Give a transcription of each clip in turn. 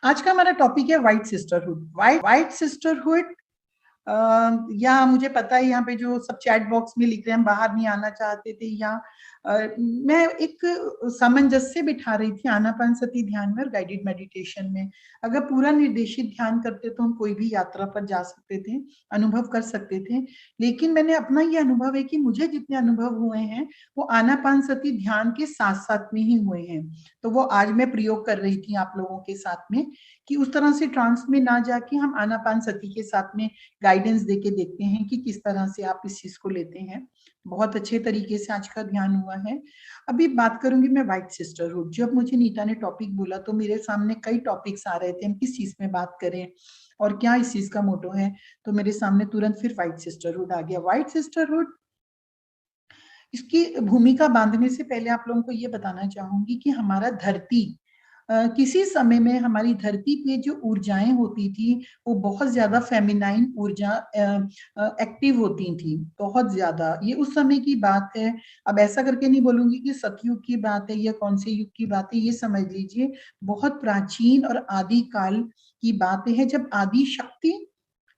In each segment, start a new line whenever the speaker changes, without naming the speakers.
आज का हमारा टॉपिक है व्हाइट सिस्टरहुड। व्हाइट सिस्टरहुड या मुझे पता है यहाँ पे जो सब चैट बॉक्स में लिख रहे हैं हम बाहर नहीं आना चाहते थे, या मैं एक सामंजस्य बिठा रही थी आनापानसती ध्यान में और गाइडेड मेडिटेशन में। अगर पूरा निर्देशित ध्यान करते तो हम कोई भी यात्रा पर जा सकते थे, अनुभव कर सकते थे। लेकिन मैंने अपना ये अनुभव है कि मुझे जितने अनुभव हुए हैं वो आनापानसती ध्यान के साथ साथ में ही हुए हैं। तो वो आज मैं प्रयोग कर रही थी आप लोगों के साथ में कि उस तरह से ट्रांस में ना जाके हम आनापानसती के साथ में गाइडेंस देके देखते हैं कि किस तरह से आप इस चीज को लेते हैं। बहुत अच्छे तरीके से आज का ध्यान हुआ है। अभी बात करूंगी मैं व्हाइट सिस्टरहुड। जब मुझे नीता ने टॉपिक बोला तो मेरे सामने कई टॉपिक्स आ रहे थे, हम किस चीज में बात करें और क्या इस चीज का मोटो है। तो मेरे सामने तुरंत फिर व्हाइट सिस्टरहुड आ गया। व्हाइट सिस्टरहुड, इसकी भूमिका बांधने से पहले आप लोगों को ये बताना चाहूंगी कि हमारा धरती किसी समय में हमारी धरती पे जो ऊर्जाएं होती थी वो बहुत ज्यादा फेमिनाइन ऊर्जा एक्टिव होती थी, बहुत ज्यादा। ये उस समय की बात है। अब ऐसा करके नहीं बोलूंगी कि सतयुग की बात है या कौन से युग की बात है, ये समझ लीजिए बहुत प्राचीन और आदि काल की बातें हैं जब आदि शक्ति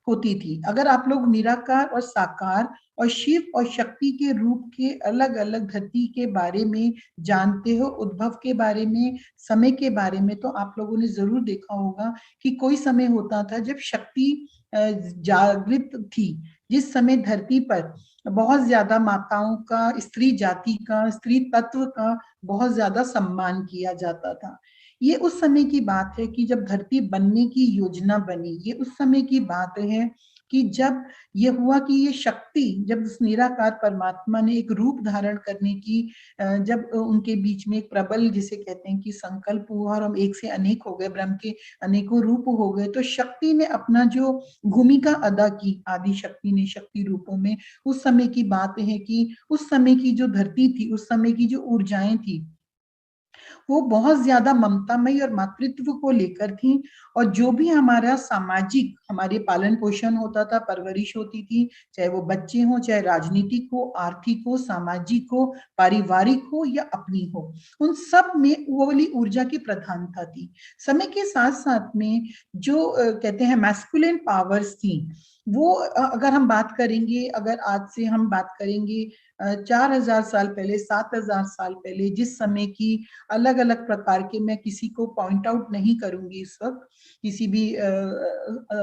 होती थी। अगर आप लोग निराकार और साकार और शिव और शक्ति के रूप के अलग अलग धरती के बारे में जानते हो, उद्भव के बारे में, समय के बारे में, तो आप लोगों ने जरूर देखा होगा कि कोई समय होता था जब शक्ति जागृत थी, जिस समय धरती पर बहुत ज्यादा माताओं का, स्त्री जाति का, स्त्री तत्व का बहुत ज्यादा सम्मान किया जाता था। ये उस समय की बात है कि जब धरती बनने की योजना बनी। ये उस समय की बात है कि जब ये हुआ कि ये शक्ति, जब उस निराकार परमात्मा ने एक रूप धारण करने की, जब उनके बीच में एक प्रबल, जिसे कहते हैं कि संकल्प हुआ और हम एक से अनेक हो गए, ब्रह्म के अनेकों रूप हो गए, तो शक्ति ने अपना जो भूमिका अदा की, आदि शक्ति ने शक्ति रूपों में। उस समय की बात है कि उस समय की जो धरती थी, उस समय की जो ऊर्जाएं थी, वो बहुत ज्यादा ममतामयी और मातृत्व को लेकर थी। और जो भी हमारा सामाजिक, हमारे पालन पोषण होता था, परवरिश होती थी, चाहे वो बच्चे हो, चाहे राजनीतिक हो, आर्थिक हो, सामाजिक हो, पारिवारिक हो या अपनी हो, उन सब में वो वाली ऊर्जा की प्रधानता थी। समय के साथ साथ में जो कहते हैं मैस्कुलिन पावर्स थी, वो अगर हम बात करेंगे, अगर आज से हम बात करेंगे 4,000 साल पहले, 7,000 साल पहले, जिस समय की अलग अलग प्रकार के, मैं किसी को पॉइंट आउट नहीं करूंगी इस वक्त, किसी भी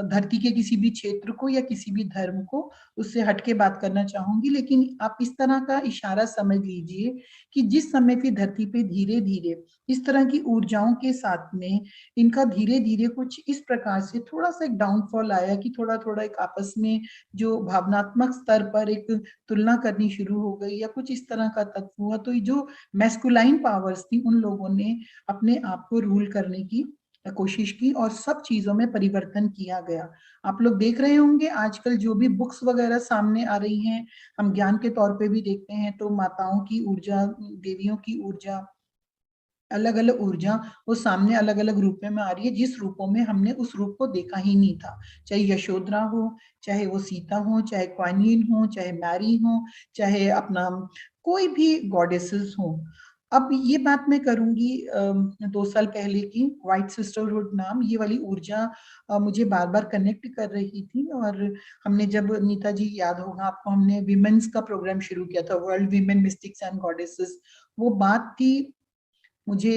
धरती के किसी भी क्षेत्र को या किसी भी धर्म को, उससे हटके बात करना चाहूंगी। लेकिन आप इस तरह का इशारा समझ लीजिए कि जिस समय की धरती पे धीरे धीरे इस तरह की ऊर्जाओं के साथ में इनका धीरे धीरे कुछ इस प्रकार से थोड़ा सा एक डाउनफॉल आया कि थोड़ा थोड़ा एक आपस में जो भावनात्मक स्तर पर एक तुलना करनी शुरू हो गई या कुछ इस तरह का तत्व हुआ, तो ये जो मैस्कुलाइन पावर्स थी, उन लोगों ने अपने आप को रूल करने की कोशिश की और सब चीजों में परिवर्तन किया गया। आप लोग देख रहे होंगे आजकल जो भी बुक्स वगैरह सामने आ रही हैं, हम ज्ञान के तौर पे भी देखते हैं, तो माताओं की ऊर्जा, देवियों की ऊर्जा, अलग अलग ऊर्जा वो सामने अलग अलग रूप में आ रही है, जिस रूपों में हमने उस रूप को देखा ही नहीं था। चाहे यशोधरा हो, चाहे वो सीता हो, चाहे क्वाइन हो, चाहे मैरी हो, चाहे अपना कोई भी गॉडेसेस हो। अब ये बात मैं करूंगी 2 साल पहले की। व्हाइट सिस्टरहुड नाम ये वाली ऊर्जा मुझे बार बार कनेक्ट कर रही थी। और हमने जब, नीता जी याद होगा आपको, हमने विमेन्स का प्रोग्राम शुरू किया था, world women mystics and goddesses. वो बात थी, मुझे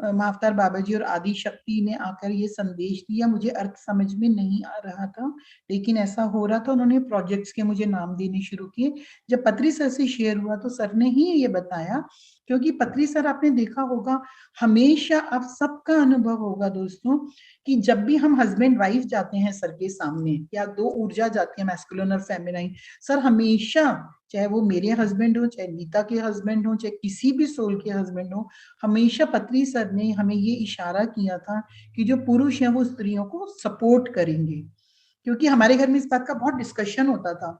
महाअवतार बाबा जी और आदि शक्ति ने आकर ये संदेश दिया, मुझे अर्थ समझ में नहीं आ रहा था, लेकिन ऐसा हो रहा था। उन्होंने प्रोजेक्ट्स के मुझे नाम देने शुरू किए। जब पत्री सर से शेयर हुआ तो सर ने ही ये बताया, क्योंकि पत्री सर आपने देखा होगा, हमेशा आप सबका अनुभव होगा दोस्तों, कि जब भी हम हस्बैंड वाइफ जाते हैं सर के सामने, या दो ऊर्जा जाती है मैस्कुलिन और फेमिनाइन, सर हमेशा, चाहे वो मेरे हस्बैंड हो, चाहे नीता के हस्बैंड हो, चाहे किसी भी सोल के हस्बैंड हो, हमेशा पत्री सर ने हमें ये इशारा किया था कि जो पुरुष हैं वो स्त्रियों को सपोर्ट करेंगे। क्योंकि हमारे घर में इस बात का बहुत डिस्कशन होता था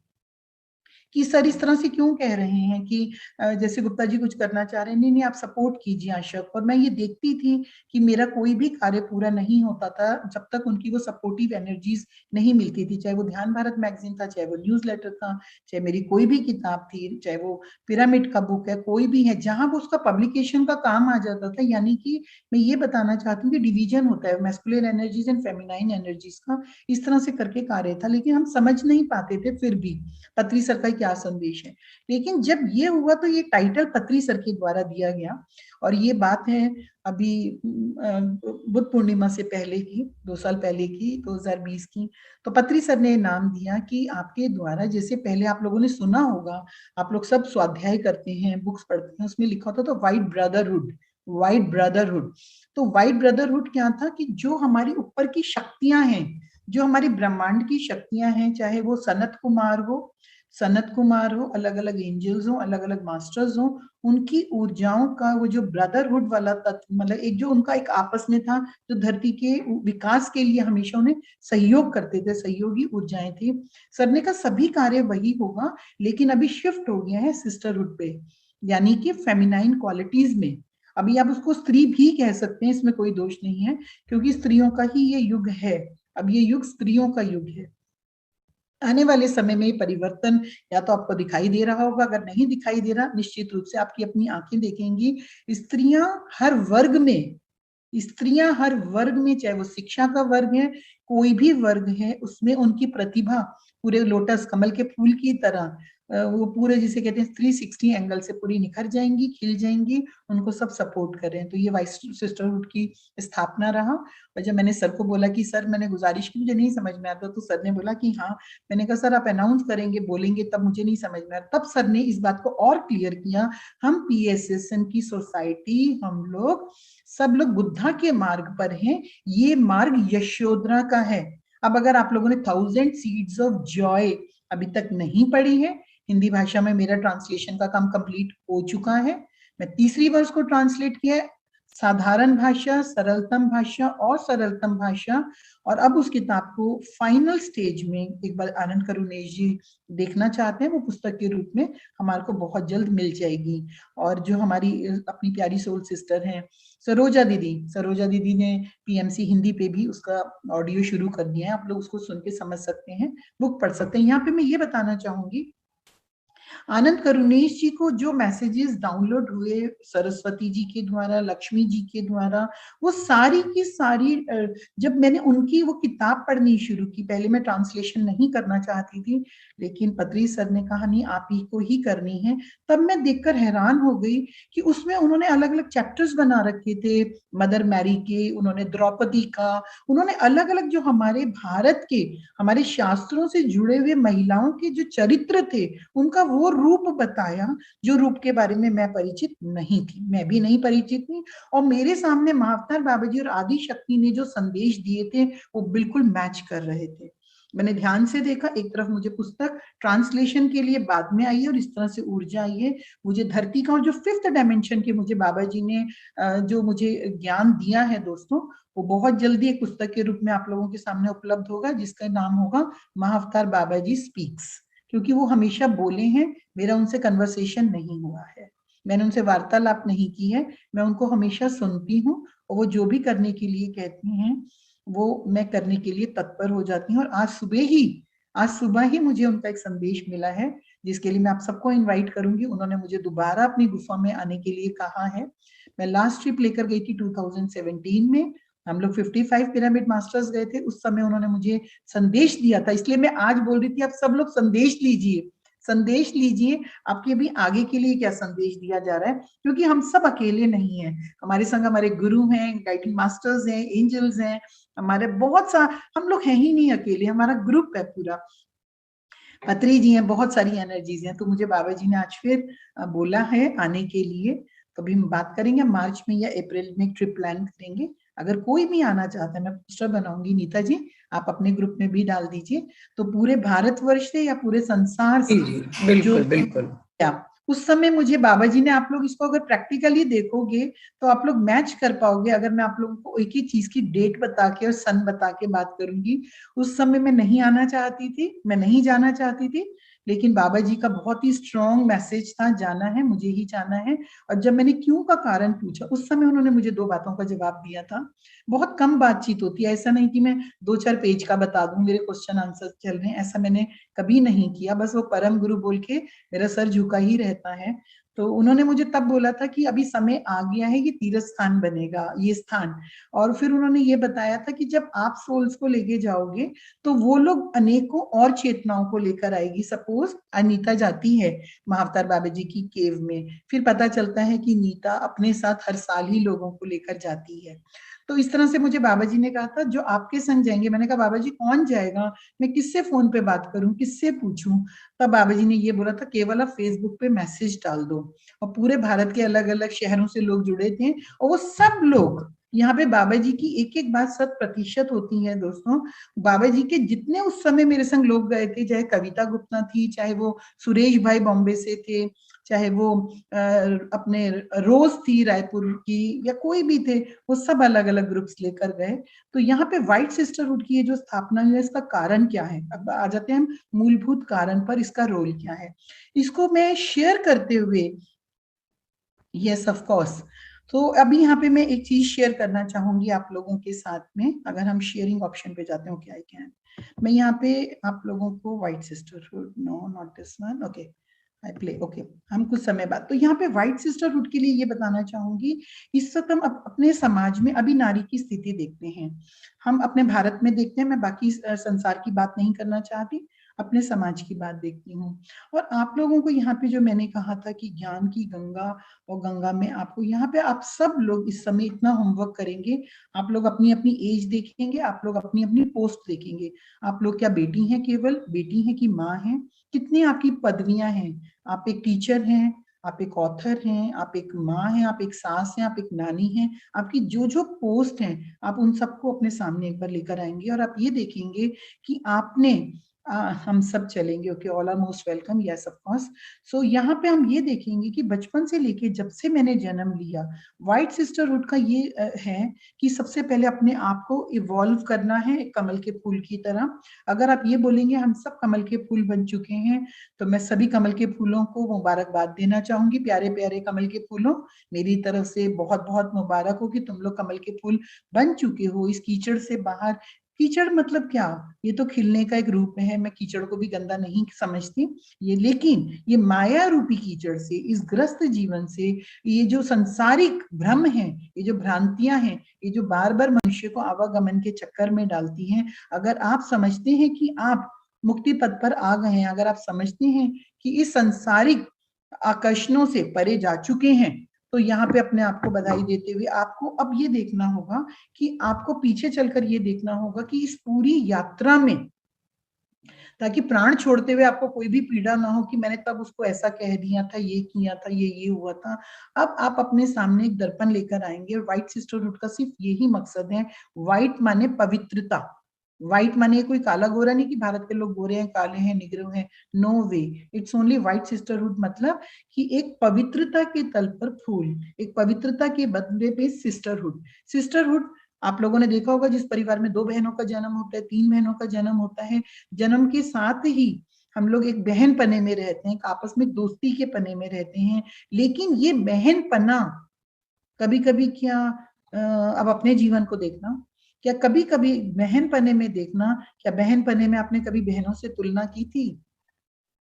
कि सर इस तरह से क्यों कह रहे हैं कि जैसे गुप्ता जी कुछ करना चाह रहे हैं, नहीं नहीं आप सपोर्ट कीजिए आशा को। और मैं ये देखती थी कि मेरा कोई भी कार्य पूरा नहीं होता था जब तक उनकी वो सपोर्टिव एनर्जीज नहीं मिलती थी, चाहे वो ध्यान भारत मैगजीन था, चाहे वो न्यूज़लेटर था, चाहे मेरी कोई भी किताब थी, चाहे वो पिरामिड का बुक है, कोई भी है, जहां वो उसका पब्लिकेशन का काम आ जाता था। यानी कि मैं ये बताना चाहती हूँ कि डिवीजन होता है masculine energies and feminine energies का, इस तरह से करके कार्य था, लेकिन हम समझ नहीं पाते थे फिर भी पत्री सर का क्या संदेश है। लेकिन जब ये हुआ तो ये टाइटल पत्री सर के द्वारा दिया गया, और ये बात है अभी बुद्ध पूर्णिमा से पहले की, 2 साल पहले की, 2020 की। तो पत्री सर ने नाम दिया कि आपके द्वारा, जैसे पहले आप लोगों ने सुना होगा, आप लोग सब स्वाध्याय करते हैं, बुक्स पढ़ते हैं, उसमें लिखा होता तो व्हाइट ब्रदरहुड, व्हाइट ब्रदरहुड। तो व्हाइट ब्रदरहुड क्या था कि जो हमारी ऊपर की शक्तियां हैं, जो हमारी ब्रह्मांड की शक्तियां हैं, चाहे वो सनत कुमार हो, अलग अलग एंजल्स हो, अलग अलग मास्टर्स हो, उनकी ऊर्जाओं का वो जो ब्रदरहुड वाला तत्व, मतलब एक जो उनका एक आपस में था, जो धरती के विकास के लिए हमेशा उन्हें सहयोग करते थे, सहयोगी ऊर्जाएं थी। सर ने कहा सभी कार्य वही होगा, लेकिन अभी शिफ्ट हो गया है सिस्टरहुड पे, यानी कि फेमिनाइन क्वालिटीज में। अभी आप उसको स्त्री भी कह सकते हैं, इसमें कोई दोष नहीं है, क्योंकि स्त्रियों का ही ये युग है। अब ये युग स्त्रियों का युग है। आने वाले समय में परिवर्तन या तो आपको दिखाई दे रहा होगा, अगर नहीं दिखाई दे रहा, निश्चित रूप से आपकी अपनी आंखें देखेंगी। स्त्रियां हर वर्ग में स्त्रियां हर वर्ग में, चाहे वो शिक्षा का वर्ग है, कोई भी वर्ग है, उसमें उनकी प्रतिभा पूरे लोटस कमल के फूल की तरह वो पूरे जिसे कहते हैं 360 एंगल से पूरी निखर जाएंगी, खिल जाएंगी। उनको सब सपोर्ट कर रहे हैं। तो ये वाइस सिस्टरहुड की स्थापना रहा। और जब मैंने सर को बोला कि सर मैंने गुजारिश की, मुझे नहीं समझ में आता, तो सर ने बोला कि हाँ। मैंने कहा सर आप अनाउंस करेंगे, बोलेंगे, तब मुझे नहीं समझ में आता। तब सर ने इस बात को और क्लियर किया, हम पीएसएसएम की सोसाइटी, हम लोग सब लोग बुद्धा के मार्ग पर हैं, ये मार्ग यशोधरा का है। अब अगर आप लोगों ने 1000 सीड्स ऑफ जॉय अभी तक नहीं पढ़ी है, हिंदी भाषा में मेरा ट्रांसलेशन का काम कंप्लीट हो चुका है। मैं तीसरी बार उसको ट्रांसलेट किया है, साधारण भाषा, सरलतम भाषा और सरलतम भाषा। और अब उस किताब को फाइनल स्टेज में एक बार आनंद करुणेश जी देखना चाहते हैं, वो पुस्तक के रूप में हमारे को बहुत जल्द मिल जाएगी। और जो हमारी अपनी प्यारी सोल सिस्टर हैं सरोजा दीदी ने पीएमसी हिंदी पे भी उसका ऑडियो शुरू कर दिया है, आप लोग उसको सुन के समझ सकते हैं, बुक पढ़ सकते हैं। यहाँ पे मैं ये बताना चाहूंगी, आनंद करुणेश जी को जो मैसेजेस डाउनलोड हुए सरस्वती जी के द्वारा, लक्ष्मी जी के द्वारा, वो सारी की सारी, जब मैंने उनकी वो किताब पढ़नी शुरू की, पहले मैं ट्रांसलेशन नहीं करना चाहती थी, लेकिन पत्री सर ने कहा नहीं आप ही को ही करनी है। तब मैं देखकर हैरान हो गई कि उसमें उन्होंने अलग अलग चैप्टर्स बना रखे थे, मदर मैरी के, उन्होंने द्रौपदी का, उन्होंने अलग अलग जो हमारे भारत के, हमारे शास्त्रों से जुड़े हुए महिलाओं के जो चरित्र थे, उनका वो रूप बताया, जो रूप के बारे में मैं परिचित नहीं थी, मैं भी नहीं परिचित थी। और मेरे सामने महाअवतार बाबा जी और आदि शक्ति ने जो संदेश दिए थे, वो बिल्कुल मैच कर रहे थे। मैंने ध्यान से देखा, एक तरफ मुझे पुस्तक ट्रांसलेशन के लिए बाद में आई है, और इस तरह से ऊर्जा आई है मुझे धरती का, और जो 5th डायमेंशन के मुझे बाबा जी ने जो मुझे ज्ञान दिया है दोस्तों, वो बहुत जल्दी एक पुस्तक के रूप में आप लोगों के सामने उपलब्ध होगा, जिसका नाम होगा महाअवतार बाबा जी स्पीक्स। क्योंकि वो हमेशा बोले हैं, मेरा उनसे कन्वर्सेशन नहीं हुआ है, मैंने उनसे वार्तालाप नहीं की है, मैं उनको हमेशा सुनती हूँ, और वो जो भी करने के लिए कहती हैं वो मैं करने के लिए तत्पर हो जाती हूँ। और आज सुबह ही मुझे उनका एक संदेश मिला है, जिसके लिए मैं आप सबको इनवाइट करूंगी। उन्होंने मुझे दोबारा अपनी गुफा में आने के लिए कहा है। मैं लास्ट ट्रिप लेकर गई थी 2017 में, हम लोग 55 पिरामिड मास्टर्स गए थे, उस समय उन्होंने मुझे संदेश दिया था, इसलिए मैं आज बोल रही थी आप सब लोग संदेश लीजिए, संदेश लीजिए, आपके भी आगे के लिए क्या संदेश दिया जा रहा है, क्योंकि हम सब अकेले नहीं हैं, हमारे संग हमारे गुरु हैं, गाइडिंग मास्टर्स हैं, एंजल्स हैं, हमारे बहुत सा, हम लोग हैं ही नहीं अकेले, हमारा ग्रुप है पूरा, पत्री जी हैं, बहुत सारी एनर्जीज हैं। तो मुझे बाबा जी ने आज फिर बोला है आने के लिए, कभी हम बात करेंगे, मार्च में या अप्रैल में ट्रिप प्लान करेंगे। अगर कोई भी आना चाहता है, मैं पोस्टर बनाऊंगी, नीता जी आप अपने ग्रुप में भी डाल दीजिए, तो पूरे भारतवर्ष से या पूरे संसार से
बिल्कुल बिल्कुल,
क्या उस समय मुझे बाबा जी ने, आप लोग इसको अगर प्रैक्टिकली देखोगे तो आप लोग मैच कर पाओगे। अगर मैं आप लोगों को एक ही चीज की डेट बता के और सन बता के बात करूंगी, उस समय मैं नहीं आना चाहती थी, मैं नहीं जाना चाहती थी, लेकिन बाबा जी का बहुत ही स्ट्रॉन्ग मैसेज था, जाना है, मुझे ही जाना है। और जब मैंने क्यों का कारण पूछा, उस समय उन्होंने मुझे 2 बातों का जवाब दिया था। बहुत कम बातचीत होती है, ऐसा नहीं कि मैं 2-4 पेज का बता दूं, मेरे क्वेश्चन आंसर चल रहे हैं, ऐसा मैंने कभी नहीं किया। बस वो परम गुरु बोल के मेरा सर झुका ही रहता है। तो उन्होंने मुझे तब बोला था कि अभी समय आ गया है, ये तीर्थ स्थान बनेगा, ये स्थान। और फिर उन्होंने ये बताया था कि जब आप सोल्स को लेके जाओगे तो वो लोग अनेकों और चेतनाओं को लेकर आएगी। सपोज अनीता जाती है महाअवतार बाबा जी की केव में, फिर पता चलता है कि नीता अपने साथ हर साल ही लोगों को लेकर जाती है। तो इस तरह से मुझे बाबा जी ने कहा था जो आपके संग जाएंगे। मैंने कहा बाबा जी कौन जाएगा, मैं किससे फोन पे बात करूं, किससे पूछूं। तब बाबा जी ने ये बोला था केवल आप फेसबुक पे मैसेज डाल दो। और पूरे भारत के अलग अलग शहरों से लोग जुड़े थे, और वो सब लोग यहाँ पे बाबा जी की एक एक बात 100% होती है दोस्तों। बाबा जी के जितने उस समय मेरे संग लोग गए थे, चाहे कविता गुप्ता थी, चाहे वो सुरेश भाई बॉम्बे से थे, चाहे वो अपने रोज थी रायपुर की, या कोई भी थे, वो सब अलग अलग ग्रुप्स लेकर गए। तो यहाँ पे व्हाइट सिस्टरहुड की ये जो स्थापना हुई है, इसका कारण क्या है। अब आ जाते हैं हम मूलभूत कारण पर, इसका रोल क्या है। इसको मैं शेयर करते हुए, यस ऑफ कोर्स, तो अभी यहाँ पे मैं एक चीज शेयर करना चाहूंगी आप लोगों के साथ में। अगर हम शेयरिंग ऑप्शन पे जाते हैं, क्या आई कैन, मैं यहाँ पे आप लोगों को white sisterhood, no not this one, okay I play, okay. हम कुछ समय बाद, तो यहाँ पे व्हाइट सिस्टरहुड के लिए ये बताना चाहूंगी। इस वक्त हम अपने समाज में अभी नारी की स्थिति देखते हैं। हम अपने भारत में देखते हैं, मैं बाकी संसार की बात नहीं करना चाहती, अपने समाज की बात देखती हूँ। और आप लोगों को यहाँ पे जो मैंने कहा था कि ज्ञान की गंगा, और गंगा में आपको यहाँ पे आप सब लोग इस समय इतना होमवर्क करेंगे। आप लोग अपनी अपनी एज देखेंगे, आप लोग अपनी अपनी पोस्ट देखेंगे। आप लोग क्या बेटी हैं, केवल बेटी हैं कि माँ हैं, कितनी आपकी पदवियां हैं। आप एक टीचर हैं, आप एक ऑथर हैं, आप एक माँ हैं, आप एक सास हैं, आप एक नानी हैं। आपकी जो जो पोस्ट हैं, आप उन सबको अपने सामने एक बार लेकर आएंगे, और आप ये देखेंगे कि आपने हम सब चलेंगे, okay, all are most welcome, yes of course. So यहाँ पे हम ये देखेंगे कि बचपन से लेके जब से मैंने जन्म लिया, व्हाइट सिस्टरहुड का ये है कि सबसे पहले अपने आप को इवॉल्व करना है एक कमल के फूल की तरह। अगर आप ये बोलेंगे हम सब कमल के फूल बन चुके हैं, तो मैं सभी कमल के फूलों को मुबारकबाद देना चाहूंगी। प्यारे प्यारे कमल के फूलों, मेरी तरफ से बहुत बहुत मुबारक हो कि तुम लोग कमल के फूल बन चुके हो इस कीचड़ से बाहर। कीचड़ मतलब क्या, ये तो खिलने का एक रूप है, मैं कीचड़ को भी गंदा नहीं समझती ये, लेकिन ये माया रूपी कीचड़ से, इस ग्रस्त जीवन से, ये जो संसारिक भ्रम है, ये जो भ्रांतियां हैं, ये जो बार बार मनुष्य को आवागमन के चक्कर में डालती हैं, अगर आप समझते हैं कि आप मुक्ति पद पर आ गए हैं, अगर आप समझते हैं कि इस संसारिक आकर्षणों से परे जा चुके हैं, तो यहाँ पे अपने आप को बधाई देते हुए आपको अब ये देखना होगा कि आपको पीछे चलकर ये देखना होगा कि इस पूरी यात्रा में, ताकि प्राण छोड़ते हुए आपको कोई भी पीड़ा ना हो कि मैंने तब उसको ऐसा कह दिया था, ये किया था, ये हुआ था। अब आप अपने सामने एक दर्पण लेकर आएंगे, और व्हाइट सिस्टरहुड का सिर्फ यही मकसद है। व्हाइट माने पवित्रता, व्हाइट माने कोई काला गोरा नहीं कि भारत के लोग गोरे हैं, काले हैं, निग्रो हैं, no way. It's only white sisterhood, मतलब कि एक पवित्रता के तल पर फूल, एक पवित्रता के बदले पे सिस्टरहुड। सिस्टरहुड, आप लोगों ने देखा होगा जिस परिवार में 2 बहनों का जन्म होता है, 3 बहनों का जन्म होता है, जन्म के साथ ही हम लोग एक बहन पने में रहते हैं, आपस में दोस्ती के पने में रहते हैं। लेकिन ये बहन पना कभी कभी क्या, अब अपने जीवन को देखना, क्या कभी कभी बहन पने में देखना, क्या बहन पने में आपने कभी बहनों से तुलना की थी।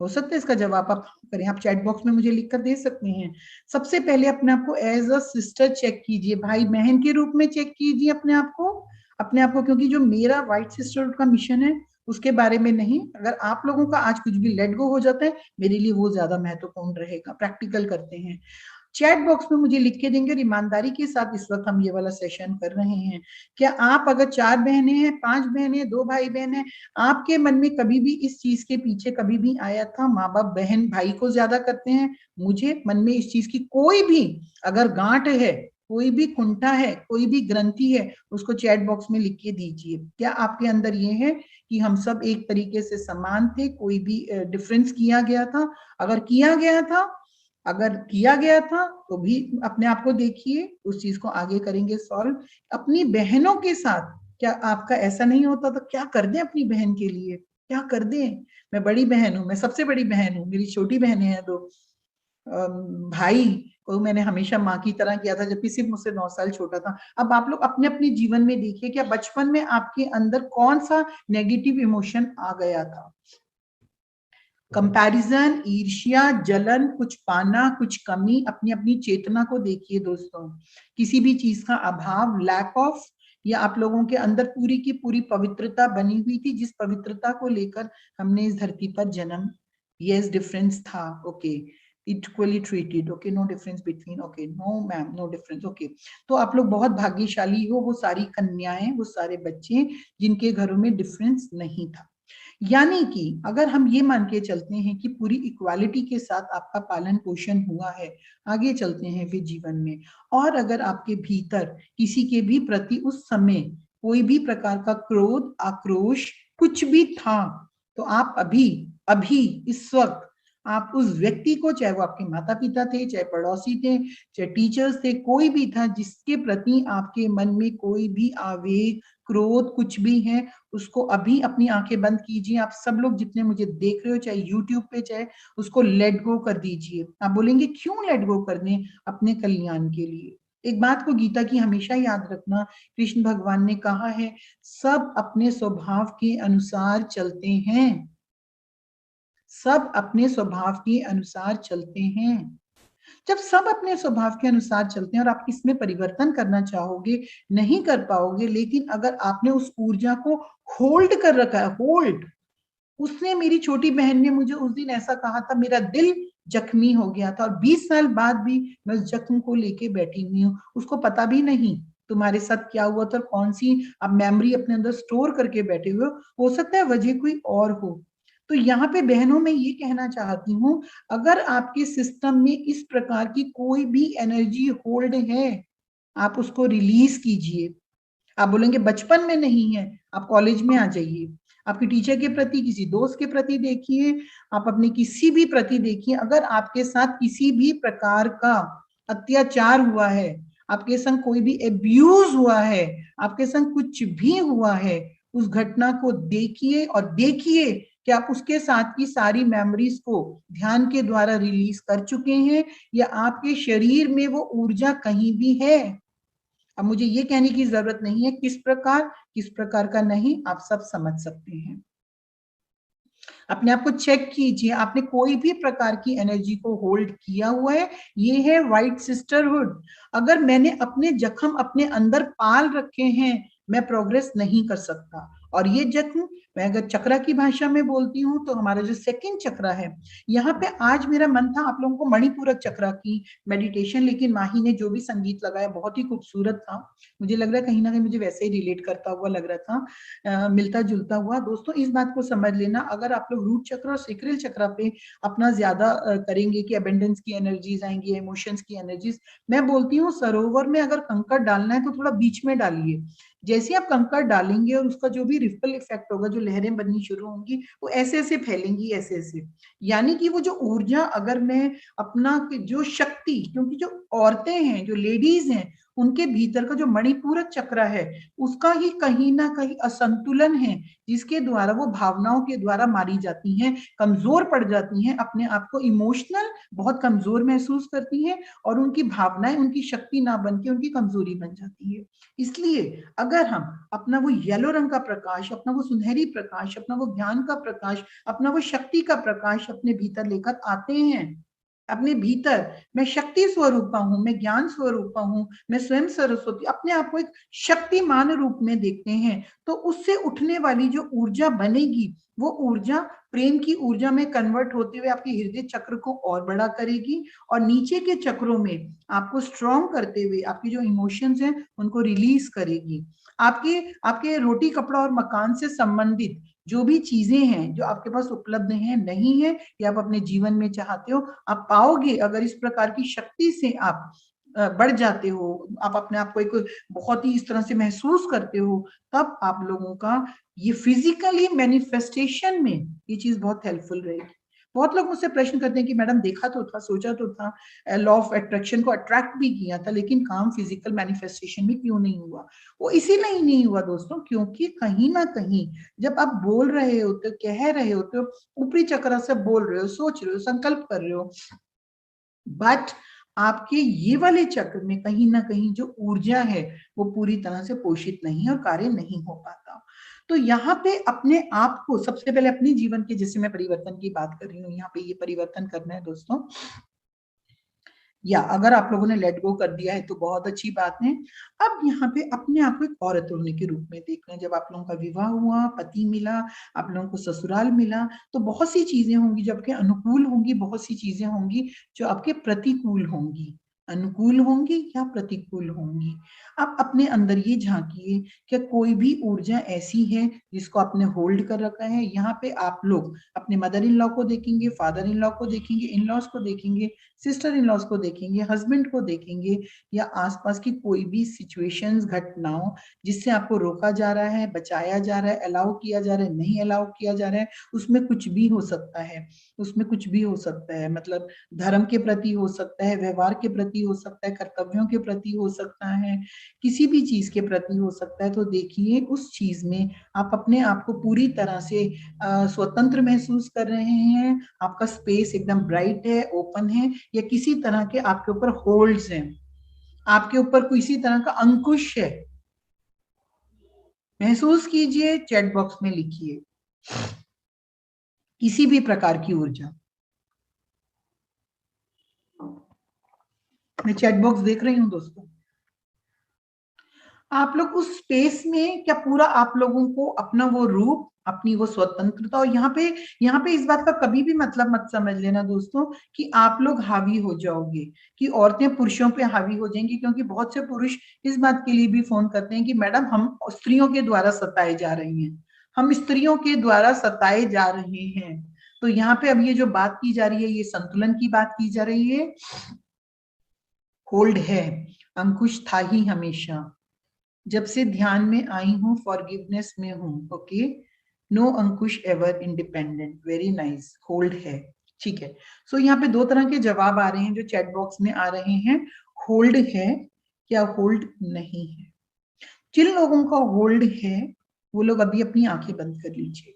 हो सकता है इसका जवाब आप करें, आप चैट बॉक्स में मुझे लिख कर दे सकते हैं। सबसे पहले अपने आप को एज अ सिस्टर चेक कीजिए, भाई बहन के रूप में चेक कीजिए अपने आप को, अपने आप को। क्योंकि जो मेरा व्हाइट सिस्टरहुड का मिशन है उसके बारे में नहीं, अगर आप लोगों का आज कुछ भी लेट गो हो जाता है, मेरे लिए वो ज्यादा महत्वपूर्ण रहेगा। प्रैक्टिकल करते हैं, चैट बॉक्स में मुझे लिख के देंगे, और ईमानदारी के साथ इस वक्त हम ये वाला सेशन कर रहे हैं। क्या आप अगर 4 बहनें हैं, 5 बहनें, 2 भाई बहन हैं, आपके मन में कभी भी इस चीज के पीछे कभी भी आया था माँ बाप बहन भाई को ज्यादा करते हैं, मुझे मन में इस चीज की कोई भी अगर गांठ है, कोई भी कुंठा है, कोई भी ग्रंथि है, उसको चैट बॉक्स में लिख के दीजिए। क्या आपके अंदर ये है कि हम सब एक तरीके से समान थे, कोई भी डिफरेंस किया गया था? अगर किया गया था, अगर किया गया था तो भी अपने आप को देखिए, उस चीज को आगे करेंगे सॉल्व। अपनी बहनों के साथ क्या आपका ऐसा नहीं होता तो क्या कर दें अपनी बहन के लिए, क्या कर दें, मैं बड़ी बहन हूँ, मैं सबसे बड़ी बहन हूँ, मेरी छोटी बहनें हैं दो। भाई को मैंने हमेशा माँ की तरह किया था, जबकि सिर्फ मुझसे 9 साल छोटा था। अब आप लोग अपने अपने जीवन में देखिए, क्या बचपन में आपके अंदर कौन सा नेगेटिव इमोशन आ गया था? कंपैरिजन, ईर्ष्या, जलन, कुछ पाना, कुछ कमी। अपनी अपनी चेतना को देखिए दोस्तों, किसी भी चीज का अभाव, लैक ऑफ, या आप लोगों के अंदर पूरी की पूरी पवित्रता बनी हुई थी, जिस पवित्रता को लेकर हमने इस धरती पर जन्म। यस, डिफरेंस था, okay, equally treated, okay, no difference between, okay, no ma'am, no difference, okay. तो आप लोग बहुत भाग्यशाली हो, वो सारी कन्याएं, वो सारे बच्चे जिनके घरों में डिफरेंस नहीं था। यानी कि अगर हम ये मान के चलते हैं कि पूरी इक्वालिटी के साथ आपका पालन पोषण हुआ है, आगे चलते हैं फिर जीवन में, और अगर आपके भीतर किसी के भी प्रति उस समय कोई भी प्रकार का क्रोध, आक्रोश कुछ भी था, तो आप अभी अभी इस वक्त आप उस व्यक्ति को, चाहे वो आपके माता पिता थे, चाहे पड़ोसी थे, चाहे टीचर्स थे, कोई भी था जिसके प्रति आपके मन में कोई भी आवेग, क्रोध कुछ भी है, उसको अभी अपनी आंखें बंद कीजिए। आप सब लोग जितने मुझे देख रहे हो, चाहे यूट्यूब पे, चाहे, उसको लेट गो कर दीजिए। आप बोलेंगे क्यों लेट गो कर दें? अपने कल्याण के लिए। एक बात को गीता की हमेशा याद रखना, कृष्ण भगवान ने कहा है, सब अपने स्वभाव के अनुसार चलते हैं, सब अपने स्वभाव के अनुसार चलते हैं। जब सब अपने स्वभाव के अनुसार चलते हैं और आप इसमें परिवर्तन करना चाहोगे, नहीं कर पाओगे। लेकिन अगर आपने उस ऊर्जा को होल्ड कर रखा है, होल्ड, उसने, मेरी छोटी बहन ने मुझे उस दिन ऐसा कहा था, मेरा दिल जख्मी हो गया था, और 20 साल बाद भी मैं उस जख्म को लेके बैठी हुई हूँ। उसको पता भी नहीं तुम्हारे साथ क्या हुआ था, कौन सी आप मेमोरी अपने अंदर स्टोर करके बैठे हुए हो सकता है वजह कोई और हो। तो यहाँ पे बहनों में ये कहना चाहती हूँ, अगर आपके सिस्टम में इस प्रकार की कोई भी एनर्जी होल्ड है, आप उसको रिलीज कीजिए। आप बोलेंगे बचपन में नहीं है, आप कॉलेज में आ जाइए, आपके टीचर के प्रति, किसी दोस्त के प्रति देखिए, आप अपने किसी भी प्रति देखिए, अगर आपके साथ किसी भी प्रकार का अत्याचार हुआ है, आपके संग कोई भी एब्यूज हुआ है, आपके संग कुछ भी हुआ है, उस घटना को देखिए और देखिए कि आप उसके साथ की सारी मेमोरीज को ध्यान के द्वारा रिलीज कर चुके हैं, या आपके शरीर में वो ऊर्जा कहीं भी है। अब मुझे ये कहने की जरूरत नहीं है किस प्रकार का नहीं, आप सब समझ सकते हैं। अपने आप को चेक कीजिए, आपने कोई भी प्रकार की एनर्जी को होल्ड किया हुआ है, ये है व्हाइट सिस्टरहुड। अगर मैंने अपने जख्म अपने अंदर पाल रखे हैं, मैं प्रोग्रेस नहीं कर सकता। और ये जख्म, मैं अगर चक्रा की भाषा में बोलती हूँ, तो हमारा जो सेकंड चक्रा है, यहाँ पे आज मेरा मन था आप लोगों को मणिपूरक चक्रा की मेडिटेशन, लेकिन माही ने जो भी संगीत लगाया बहुत ही खूबसूरत था। मुझे लग रहा है कहीं ना कहीं मुझे वैसे ही रिलेट करता हुआ लग रहा था, मिलता जुलता हुआ। दोस्तों इस बात को समझ लेना, अगर आप लोग रूट चक्र और सेक्रल चक्र पे अपना ज्यादा करेंगे कि अबेंडेंस की एनर्जीज आएंगी, इमोशंस की एनर्जीज, मैं बोलती हूँ सरोवर में अगर कंकड़ डालना है तो थोड़ा बीच में डालिए। जैसे आप कंकड़ डालेंगे और उसका जो भी रिपल इफेक्ट होगा, जो लहरें बननी शुरू होंगी, वो ऐसे ऐसे फैलेंगी, ऐसे ऐसे। यानी कि वो जो ऊर्जा, अगर मैं अपना जो शक्ति, क्योंकि जो औरतें हैं, जो लेडीज हैं, उनके भीतर का जो मणिपूरक चक्र है, उसका ही कहीं ना कहीं असंतुलन है, जिसके द्वारा वो भावनाओं के द्वारा मारी जाती हैं, कमजोर पड़ जाती हैं, अपने आप को इमोशनल बहुत कमजोर महसूस करती हैं, और उनकी भावनाएं उनकी शक्ति ना बन के उनकी कमजोरी बन जाती है। इसलिए अगर हम अपना वो येलो रंग का प्रकाश, अपना वो सुनहरी प्रकाश, अपना वो ज्ञान का प्रकाश, अपना वो शक्ति का प्रकाश अपने भीतर लेकर आते हैं, अपने भीतर मैं शक्ति स्वरूपा हूं, मैं ज्ञान स्वरूपा हूं, मैं स्वयं सरस्वती, अपने आप को एक शक्तिमान रूप में देखते हैं, तो उससे उठने वाली जो ऊर्जा बनेगी, वो ऊर्जा प्रेम की ऊर्जा में कन्वर्ट होते हुए आपके हृदय चक्र को और बड़ा करेगी, और नीचे के चक्रों में आपको स्ट्रॉन्ग करते हुए आपकी जो इमोशंस हैं उनको रिलीज करेगी। आपके आपके रोटी कपड़ा और मकान से संबंधित जो भी चीजें हैं जो आपके पास उपलब्ध हैं, नहीं है, या आप अपने जीवन में चाहते हो, आप पाओगे अगर इस प्रकार की शक्ति से आप बढ़ जाते हो, आप अपने आप को एक बहुत ही इस तरह से महसूस करते हो, तब आप लोगों का ये फिजिकली मैनिफेस्टेशन में ये चीज बहुत हेल्पफुल रहेगी, बहुत लोग मुझसे प्रश्न करते हैं कि मैडम देखा तो था, सोचा तो था, लॉ ऑफ अट्रैक्शन को अट्रैक्ट भी किया था, लेकिन काम फिजिकल मैनिफेस्टेशन में क्यों नहीं हुआ? वो इसीलिए नहीं हुआ दोस्तों, क्योंकि कहीं ना कहीं जब आप बोल रहे होते हो, कह रहे होते हो, ऊपरी चक्र से बोल रहे हो, सोच रहे हो, संकल्प कर रहे हो, बट आपके ये वाले चक्र में कहीं ना कहीं जो ऊर्जा है वो पूरी तरह से पोषित नहीं है और कार्य नहीं हो पाता। तो यहाँ पे अपने आप को सबसे पहले अपने जीवन के, जैसे मैं परिवर्तन की बात कर रही हूँ, यहाँ पे ये परिवर्तन करना है दोस्तों, या अगर आप लोगों ने लेट गो कर दिया है तो बहुत अच्छी बात है। अब यहाँ पे अपने आप को एक औरत होने के रूप में देखना है। जब आप लोगों का विवाह हुआ, पति मिला, आप लोगों को ससुराल मिला, तो बहुत सी चीजें होंगी जो आपके अनुकूल होंगी, बहुत सी चीजें होंगी जो आपके प्रतिकूल होंगी, अनुकूल होंगी या प्रतिकूल होंगी। आप अपने अंदर ये झांकिए कि कोई भी ऊर्जा ऐसी है जिसको आपने होल्ड कर रखा है। यहाँ पे आप लोग अपने मदर इन लॉ को देखेंगे, फादर इन लॉ को देखेंगे, इन लॉज को देखेंगे, सिस्टर इन लॉज को देखेंगे, हस्बैंड को देखेंगे, या आसपास की कोई भी सिचुएशंस, घटनाओं जिससे आपको रोका जा रहा है, बचाया जा रहा है, अलाउ किया जा रहा है, नहीं अलाउ किया जा रहा है, उसमें कुछ भी हो सकता है, उसमें कुछ भी हो सकता है। मतलब धर्म के प्रति हो सकता है, व्यवहार के प्रति हो सकता है, कर्तव्यों के प्रति हो सकता है, किसी भी चीज के प्रति हो सकता है। तो देखिए उस चीज में आप अपने आप को पूरी तरह से स्वतंत्र महसूस कर रहे हैं, आपका स्पेस एकदम ब्राइट है, ओपन है, या किसी तरह के आपके ऊपर होल्ड्स हैं, आपके ऊपर किसी तरह का अंकुश है? महसूस कीजिए, चैट बॉक्स में लिखिए किसी भी प्रकार की ऊर्जा। मैं चैट बॉक्स देख रही हूं दोस्तों। आप लोग उस स्पेस में क्या पूरा आप लोगों को अपना वो रूप, अपनी वो स्वतंत्रता, और यहाँ पे इस बात का कभी भी मतलब मत समझ लेना दोस्तों कि आप लोग हावी हो जाओगे, कि औरतें पुरुषों पे हावी हो जाएंगी, क्योंकि बहुत से पुरुष इस बात के लिए भी फोन करते हैं कि मैडम हम स्त्रियों के द्वारा सताए जा रहे हैं, हम स्त्रियों के द्वारा सताए जा रहे हैं। तो यहाँ पे अब ये जो बात की जा रही है, ये संतुलन की बात की जा रही है। होल्ड है, अंकुश था ही हमेशा, जब से ध्यान में आई हूँ, फॉरगिवनेस में हूँ। ओके, नो अंकुश ever independent, very nice, hold है। ठीक है, सो यहाँ पे दो तरह के जवाब आ रहे हैं जो चैट बॉक्स में आ रहे हैं। होल्ड है क्या होल्ड नहीं है? जिन लोगों का होल्ड है वो लोग अभी अपनी आंखें बंद कर लीजिए,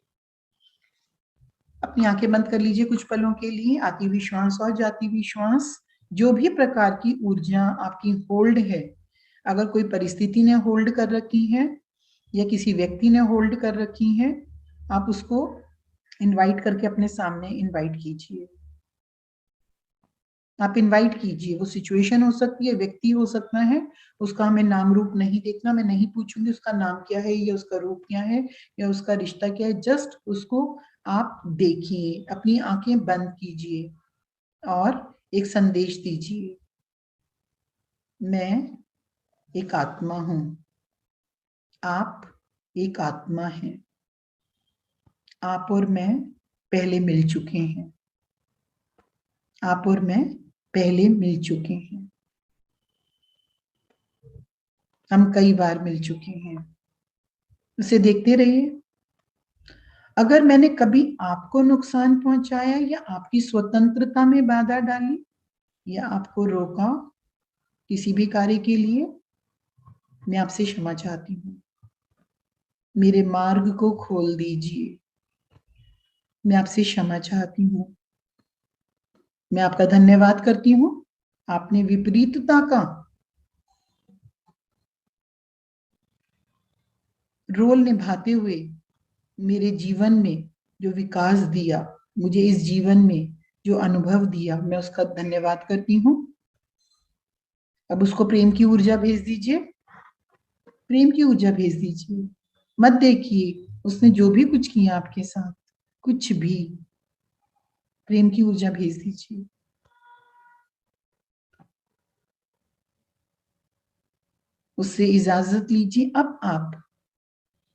अपनी आंखें बंद कर लीजिए कुछ पलों के लिए। आती हुई श्वास और जाती हुई श्वास, जो भी प्रकार की ऊर्जा आपकी होल्ड है, अगर कोई परिस्थिति ने होल्ड कर रखी है या किसी व्यक्ति ने होल्ड कर रखी है, आप उसको इनवाइट करके अपने सामने इनवाइट कीजिए। आप इनवाइट कीजिए, वो सिचुएशन हो सकती है, व्यक्ति हो सकता है, उसका हमें नाम रूप नहीं देखना, मैं नहीं पूछूंगी उसका नाम क्या है या उसका रूप क्या है या उसका रिश्ता क्या है, जस्ट उसको आप देखिए, अपनी आंखें बंद कीजिए और एक संदेश दीजिए, मैं एक आत्मा हूं, आप एक आत्मा हैं, आप और मैं पहले मिल चुके हैं, आप और मैं पहले मिल चुके हैं, हम कई बार मिल चुके हैं। उसे देखते रहिए। अगर मैंने कभी आपको नुकसान पहुंचाया या आपकी स्वतंत्रता में बाधा डाली या आपको रोका किसी भी कार्य के लिए, मैं आपसे क्षमा चाहती हूँ, मेरे मार्ग को खोल दीजिए, मैं आपसे क्षमा चाहती हूँ, मैं आपका धन्यवाद करती हूँ, आपने विपरीतता का रोल निभाते हुए मेरे जीवन में जो विकास दिया, मुझे इस जीवन में जो अनुभव दिया, मैं उसका धन्यवाद करती हूँ। अब उसको प्रेम की ऊर्जा भेज दीजिए, प्रेम की ऊर्जा भेज दीजिए। मत देखिए उसने जो भी कुछ किया आपके साथ, कुछ भी, प्रेम की ऊर्जा भेज दीजिए। उससे इजाजत लीजिए।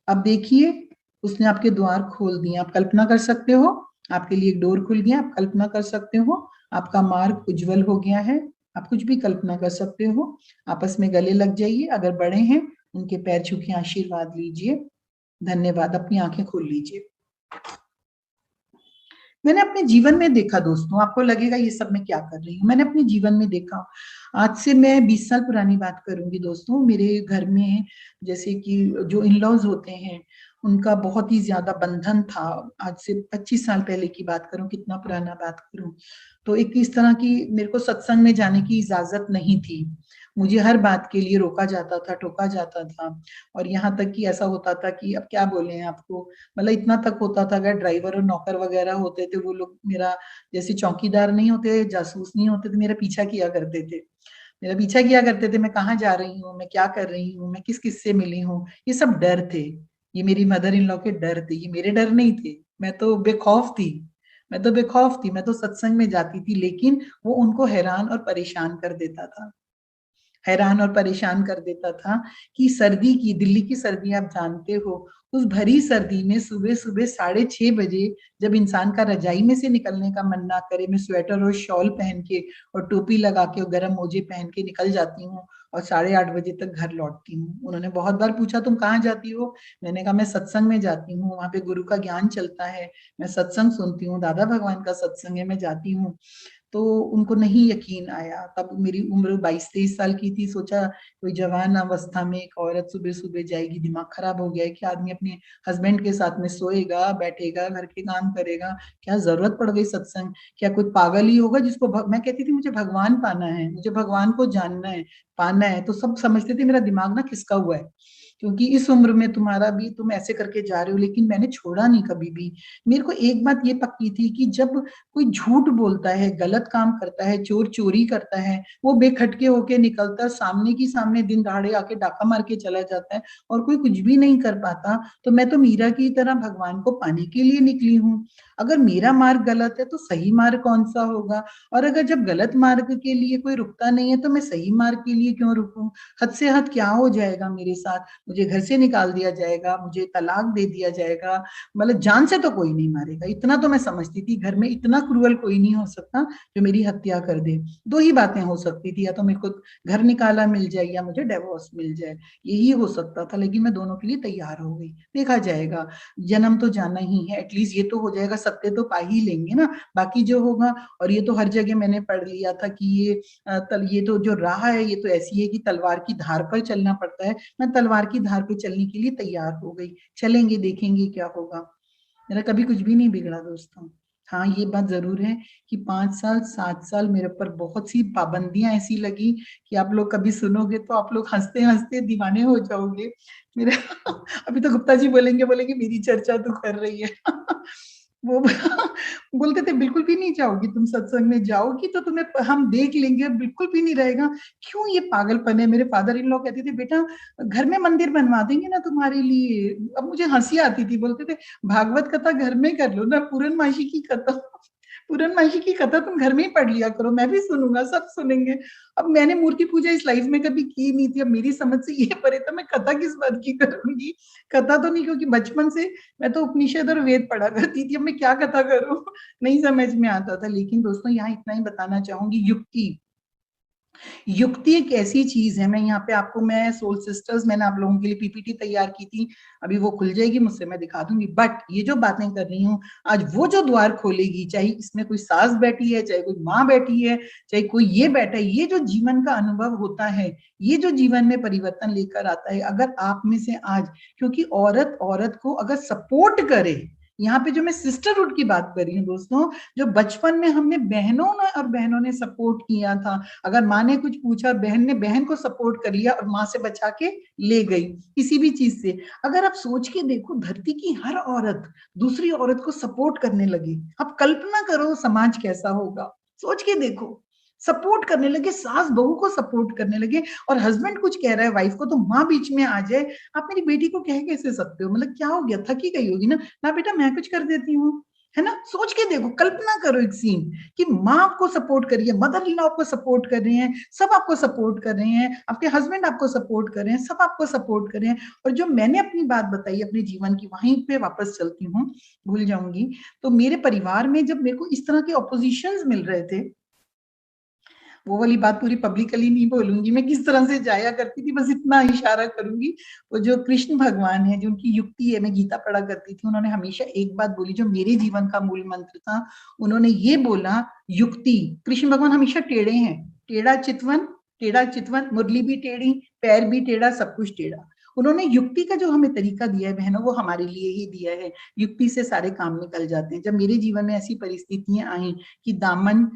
अब देखिए उसने आपके द्वार खोल दिए, आप कल्पना कर सकते हो, आपके लिए एक डोर खुल गया, आप कल्पना कर सकते हो, आपका मार्ग उज्जवल हो गया है, आप कुछ भी कल्पना कर सकते हो। आपस में गले लग जाइए, अगर बड़े हैं उनके पैर छू के आशीर्वाद लीजिए। धन्यवाद, अपनी आंखें खोल लीजिए। मैंने अपने जीवन में देखा दोस्तों, आपको लगेगा ये सब मैं क्या कर रही हूँ, मैंने अपने जीवन में देखा। आज से मैं 20 साल पुरानी बात करूंगी दोस्तों। मेरे घर में जैसे कि जो इन लॉज होते हैं, उनका बहुत ही ज्यादा बंधन था। आज से 25 साल पहले की बात करूं, कितना पुराना बात करूं, तो एक इस तरह की मेरे को सत्संग में जाने की इजाजत नहीं थी। मुझे हर बात के लिए रोका जाता था, टोका जाता था। और यहाँ तक कि ऐसा होता था कि अब क्या बोले आपको, मतलब इतना तक होता था, अगर ड्राइवर और नौकर वगैरह होते थे, वो लोग मेरा, जैसे चौकीदार नहीं होते, जासूस नहीं होते थे, मेरा पीछा किया करते थे। मेरा पीछा किया करते थे, मैं कहाँ जा रही हूँ, मैं क्या कर रही हूँ, मैं किस किस से मिली हूँ। ये सब डर थे, ये मेरी मदर इन लॉ के डर थे, ये मेरे डर नहीं थे। मैं तो बेखौफ थी, मैं तो बेखौफ थी, मैं तो सत्संग में जाती थी, लेकिन वो उनको हैरान और परेशान कर देता था। हैरान और परेशान कर देता था कि सर्दी की, दिल्ली की सर्दी आप जानते हो, उस भरी सर्दी में सुबह सुबह 6:30 बजे जब इंसान का रजाई में से निकलने का मन ना करे, मैं स्वेटर और शॉल पहन के और टोपी लगा के और गर्म मोजे पहन के निकल जाती हूँ और 8:30 बजे तक घर लौटती हूँ। उन्होंने बहुत बार पूछा तुम कहाँ जाती हो, मैंने कहा मैं सत्संग में जाती हूँ, वहां पे गुरु का ज्ञान चलता है, मैं सत्संग सुनती हूँ, दादा भगवान का सत्संग है, मैं जाती हूँ। तो उनको नहीं यकीन आया। तब मेरी उम्र 22-23 साल की थी। सोचा कोई जवान अवस्था में एक औरत सुबह सुबह जाएगी, दिमाग खराब हो गया है कि आदमी अपने हस्बैंड के साथ में सोएगा, बैठेगा, घर के काम करेगा, क्या जरूरत पड़ गई सत्संग, क्या कोई पागल ही होगा जिसको मैं कहती थी मुझे भगवान पाना है, मुझे भगवान को जानना है, पाना है। तो सब समझते थे मेरा दिमाग ना खिसका हुआ है, क्योंकि इस उम्र में तुम्हारा भी, तुम ऐसे करके जा रहे हो। लेकिन मैंने छोड़ा नहीं कभी भी। मेरे को एक बात ये पक्की थी कि जब कोई झूठ बोलता है, गलत काम करता है, चोर चोरी करता है, वो बेखटके होके निकलता है, सामने की सामने दिन दहाड़े आके डाका मार के चला जाता है और कोई कुछ भी नहीं कर पाता, तो मैं तो मीरा की तरह भगवान को पाने के लिए निकली हूँ। अगर मेरा मार्ग गलत है तो सही मार्ग कौन सा होगा? और अगर जब गलत मार्ग के लिए कोई रुकता नहीं है तो मैं सही मार्ग के लिए क्यों रुकूं? हद से हद क्या हो जाएगा मेरे साथ? मुझे घर से निकाल दिया जाएगा, मुझे तलाक दे दिया जाएगा, मतलब जान से तो कोई नहीं मारेगा, इतना तो मैं समझती थी। घर में इतना क्रूअल कोई नहीं हो सकता जो मेरी हत्या कर दे। दो ही बातें हो सकती थी, या तो मेरे को घर निकाला मिल जाए या मुझे डिवोर्स मिल जाए, यही हो सकता था। लेकिन मैं दोनों के लिए तैयार हो गई। देखा जाएगा, जन्म तो जाना ही है, एटलीस्ट ये तो हो जाएगा, सत्य तो पा ही लेंगे ना, बाकी जो होगा। और ये तो हर जगह मैंने पढ़ लिया था कि ये तो जो राह है ये तो ऐसी है कि तलवार की धार पर चलना पड़ता है। मैं तलवार की धार पे चलने के लिए तैयार हो गई। चलेंगे, देखेंगे क्या होगा। मेरा कभी कुछ भी नहीं बिगड़ा दोस्तों। हाँ, ये बात जरूर है कि 5 साल 7 साल मेरे पर बहुत सी पाबंदियां ऐसी लगी कि आप लोग कभी सुनोगे तो आप लोग हंसते हंसते दीवाने हो जाओगे मेरे। अभी तो गुप्ता जी बोलेंगे, बोलेंगे मेरी चर्चा तो कर रही है। वो बोलते थे बिल्कुल भी नहीं जाओगी तुम, सत्संग में जाओगी तो तुम्हें हम देख लेंगे, बिल्कुल भी नहीं रहेगा। क्यों ये पागलपन है? मेरे फादर इन लॉ कहते थे बेटा घर में मंदिर बनवा देंगे ना तुम्हारे लिए। अब मुझे हंसी आती थी, बोलते थे भागवत कथा घर में कर लो ना, पूरनमासी की कथा, पूरनमासी की कथा तुम घर में ही पढ़ लिया करो, मैं भी सुनूंगा, सब सुनेंगे। अब मैंने मूर्ति पूजा इस लाइफ में कभी की नहीं थी, अब मेरी समझ से ये परे तो मैं कथा किस बात की करूंगी। कथा तो नहीं, क्योंकि बचपन से मैं तो उपनिषद और वेद पढ़ा करती थी, अब मैं क्या कथा करूं। नहीं समझ में आता था। लेकिन दोस्तों यहाँ इतना ही बताना चाहूंगी, युक्ति, युक्ति एक ऐसी चीज है। मैं यहाँ पे आपको, मैं सोल सिस्टर्स, मैंने आप लोगों के लिए पीपीटी तैयार की थी, अभी वो खुल जाएगी मुझसे, मैं दिखा दूंगी। बट ये जो बातें कर रही हूँ आज, वो जो द्वार खोलेगी, चाहे इसमें कोई सास बैठी है, चाहे कोई माँ बैठी है, चाहे कोई ये बैठा है, ये जो जीवन का अनुभव होता है, ये जो जीवन में परिवर्तन लेकर आता है, अगर आप में से आज, क्योंकि औरत औरत को अगर सपोर्ट करे, यहाँ पे जो मैं सिस्टरहुड की बात कर रही हूँ दोस्तों, जो बचपन में हमने बहनों ने सपोर्ट किया था, अगर माँ ने कुछ पूछा, बहन ने बहन को सपोर्ट कर लिया और माँ से बचा के ले गई किसी भी चीज से। अगर आप सोच के देखो, धरती की हर औरत दूसरी औरत को सपोर्ट करने लगी, आप कल्पना करो समाज कैसा होगा। सोच के देखो, सपोर्ट करने लगे, सास बहू को सपोर्ट करने लगे, और हस्बैंड कुछ कह रहा है वाइफ को तो माँ बीच में आ जाए। आप मेरी बेटी को कह कैसे सकते हो? मतलब क्या हो गया, थकी गई होगी ना, ना बेटा मैं कुछ कर देती हूँ, है ना। सोच के देखो, कल्पना करो एक सीन कि माँ आपको सपोर्ट कर रही है, मदर इन लॉ आपको सपोर्ट कर रहे हैं, सब आपको सपोर्ट कर रहे हैं, आपके हस्बैंड आपको सपोर्ट कर रहे हैं, सब आपको सपोर्ट कर रहे हैं। और जो मैंने अपनी बात बताई अपने जीवन की, वहीं पे वापस चलती हूँ, भूल जाऊंगी। तो मेरे परिवार में जब मेरे को इस तरह के ऑपोजिशन मिल रहे थे, वो वाली बात पूरी पब्लिकली नहीं बोलूंगी मैं किस तरह से जाया करती थी, बस इतना इशारा करूंगी। वो जो कृष्ण भगवान है, जो उनकी युक्ति है, मैं गीता पढ़ा करती थी, उन्होंने हमेशा एक बात बोली जो मेरे जीवन का मूल मंत्र था। उन्होंने ये बोला, युक्ति, कृष्ण भगवान हमेशा टेढ़े हैं, टेढ़ा चितवन, टेढ़ा चितवन, मुरली भी टेढ़ी, पैर भी टेढ़ा, सब कुछ टेढ़ा। उन्होंने युक्ति का जो हमें तरीका दिया है बहनों, वो हमारे लिए ही दिया है। युक्ति से सारे काम निकल जाते हैं। जब मेरे जीवन में ऐसी परिस्थितियां आई कि दामन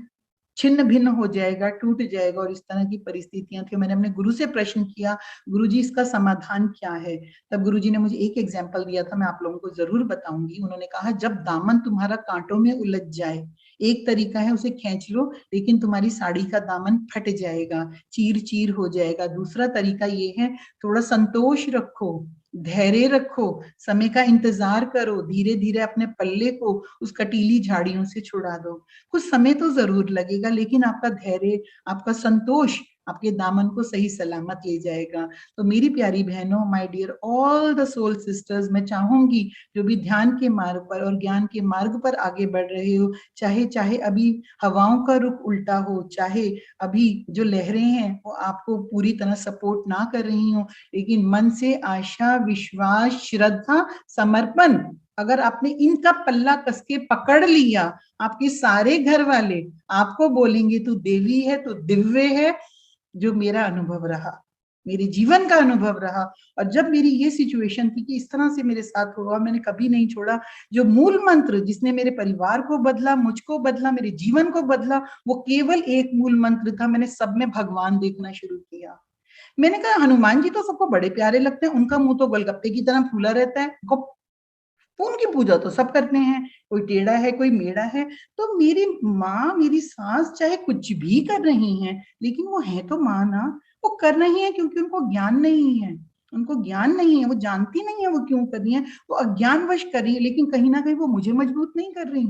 छिन्न भिन्न हो जाएगा, टूट जाएगा, और इस तरह की परिस्थितियां थी, मैंने अपने गुरु से प्रश्न किया, गुरु जी इसका समाधान क्या है? तब गुरु जी ने मुझे एक एग्जाम्पल दिया था, मैं आप लोगों को जरूर बताऊंगी। उन्होंने कहा, जब दामन तुम्हारा कांटों में उलझ जाए, एक तरीका है उसे खींच लो, लेकिन तुम्हारी साड़ी का दामन फट जाएगा, चीर चीर हो जाएगा। दूसरा तरीका ये है, थोड़ा संतोष रखो, धैर्य रखो, समय का इंतजार करो, धीरे धीरे अपने पल्ले को उस कटीली झाड़ियों से छुड़ा दो। कुछ समय तो जरूर लगेगा, लेकिन आपका धैर्य, आपका संतोष आपके दामन को सही सलामत ले जाएगा। तो मेरी प्यारी बहनों, my dear all the soul sisters, मैं चाहूंगी जो भी ध्यान के मार्ग पर और ज्ञान के मार्ग पर आगे बढ़ रहे हो, चाहे चाहे अभी हवाओं का रुख उल्टा हो, चाहे अभी जो लहरें हैं वो आपको पूरी तरह सपोर्ट ना कर रही हो, लेकिन मन से आशा, विश्वास, श्रद्धा, समर्पण, अगर आपने इनका पल्ला कस के पकड़ लिया, आपके सारे घर वाले आपको बोलेंगे तू देवी है, तू दिव्य है। जो मेरा अनुभव रहा, मेरे जीवन का अनुभव रहा, और जब मेरी ये सिचुएशन थी कि इस तरह से मेरे साथ हुआ, मैंने कभी नहीं छोड़ा। जो मूल मंत्र जिसने मेरे परिवार को बदला, मुझको बदला, मेरे जीवन को बदला, वो केवल एक मूल मंत्र था, मैंने सब में भगवान देखना शुरू किया। मैंने कहा, हनुमान जी तो सबको बड़े प्यारे लगते हैं, उनका मुंह तो गोलगप्पे की तरह फूला रहता है, उनकी पूजा तो सब करते हैं, कोई टेढ़ा है, कोई मेढ़ा है। तो मेरी माँ, मेरी सास चाहे कुछ भी कर रही हैं, लेकिन वो है तो माँ ना, वो कर रही है क्योंकि उनको ज्ञान नहीं है, उनको ज्ञान नहीं है, वो जानती नहीं है वो क्यों कर रही है, वो अज्ञानवश कर रही है। लेकिन कहीं ना कहीं वो मुझे मजबूत नहीं कर रही,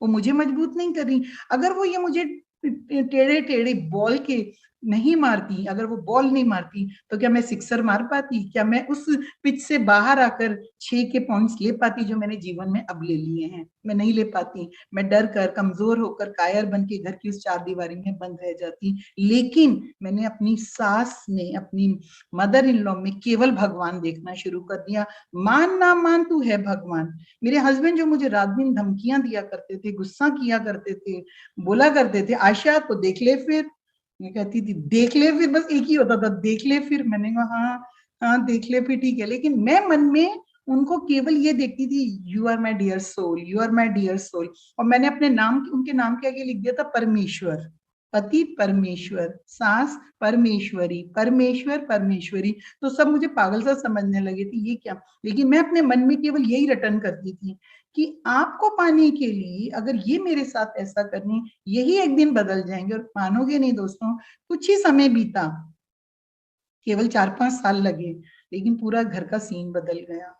वो मुझे मजबूत नहीं कर रही। अगर वो ये मुझे टेढ़े टेढ़े बॉल के नहीं मारती, अगर वो बॉल नहीं मारती, तो क्या मैं सिक्सर मार पाती? क्या मैं उस पिच से बाहर आकर 6 के पॉइंट्स ले पाती जो मैंने जीवन में अब ले लिए हैं? मैं नहीं ले पाती। मैं डर कर, कमजोर होकर, कायर बन के घर की उस चार दीवारी में बंद रह जाती। लेकिन मैंने अपनी सास में, अपनी मदर इन लॉ में केवल भगवान देखना शुरू कर दिया। मान ना मान, तू है भगवान। मेरे हस्बैंड जो मुझे रात दिन धमकियां दिया करते थे, गुस्सा किया करते थे, बोला करते थे, आशा तो देख ले फिर। मैं कहती थी देख ले फिर, बस एक ही होता था, देख ले फिर। मैंने कहा हाँ हाँ देख ले फिर, ठीक है। लेकिन मैं मन में उनको केवल ये देखती थी, you are my dear soul, you are my dear soul. और मैंने अपने नाम, उनके नाम के आगे लिख दिया था परमेश्वर। पति परमेश्वर, सास परमेश्वरी, परमेश्वर परमेश्वरी। तो सब मुझे पागल सा समझने लगे थे, ये क्या। लेकिन मैं अपने मन में केवल यही रटन करती थी कि आपको पाने के लिए अगर ये मेरे साथ ऐसा करने, यही एक दिन बदल जाएंगे। और मानोगे नहीं दोस्तों, कुछ ही समय बीता, केवल 4-5 साल लगे, लेकिन पूरा घर का सीन बदल गया।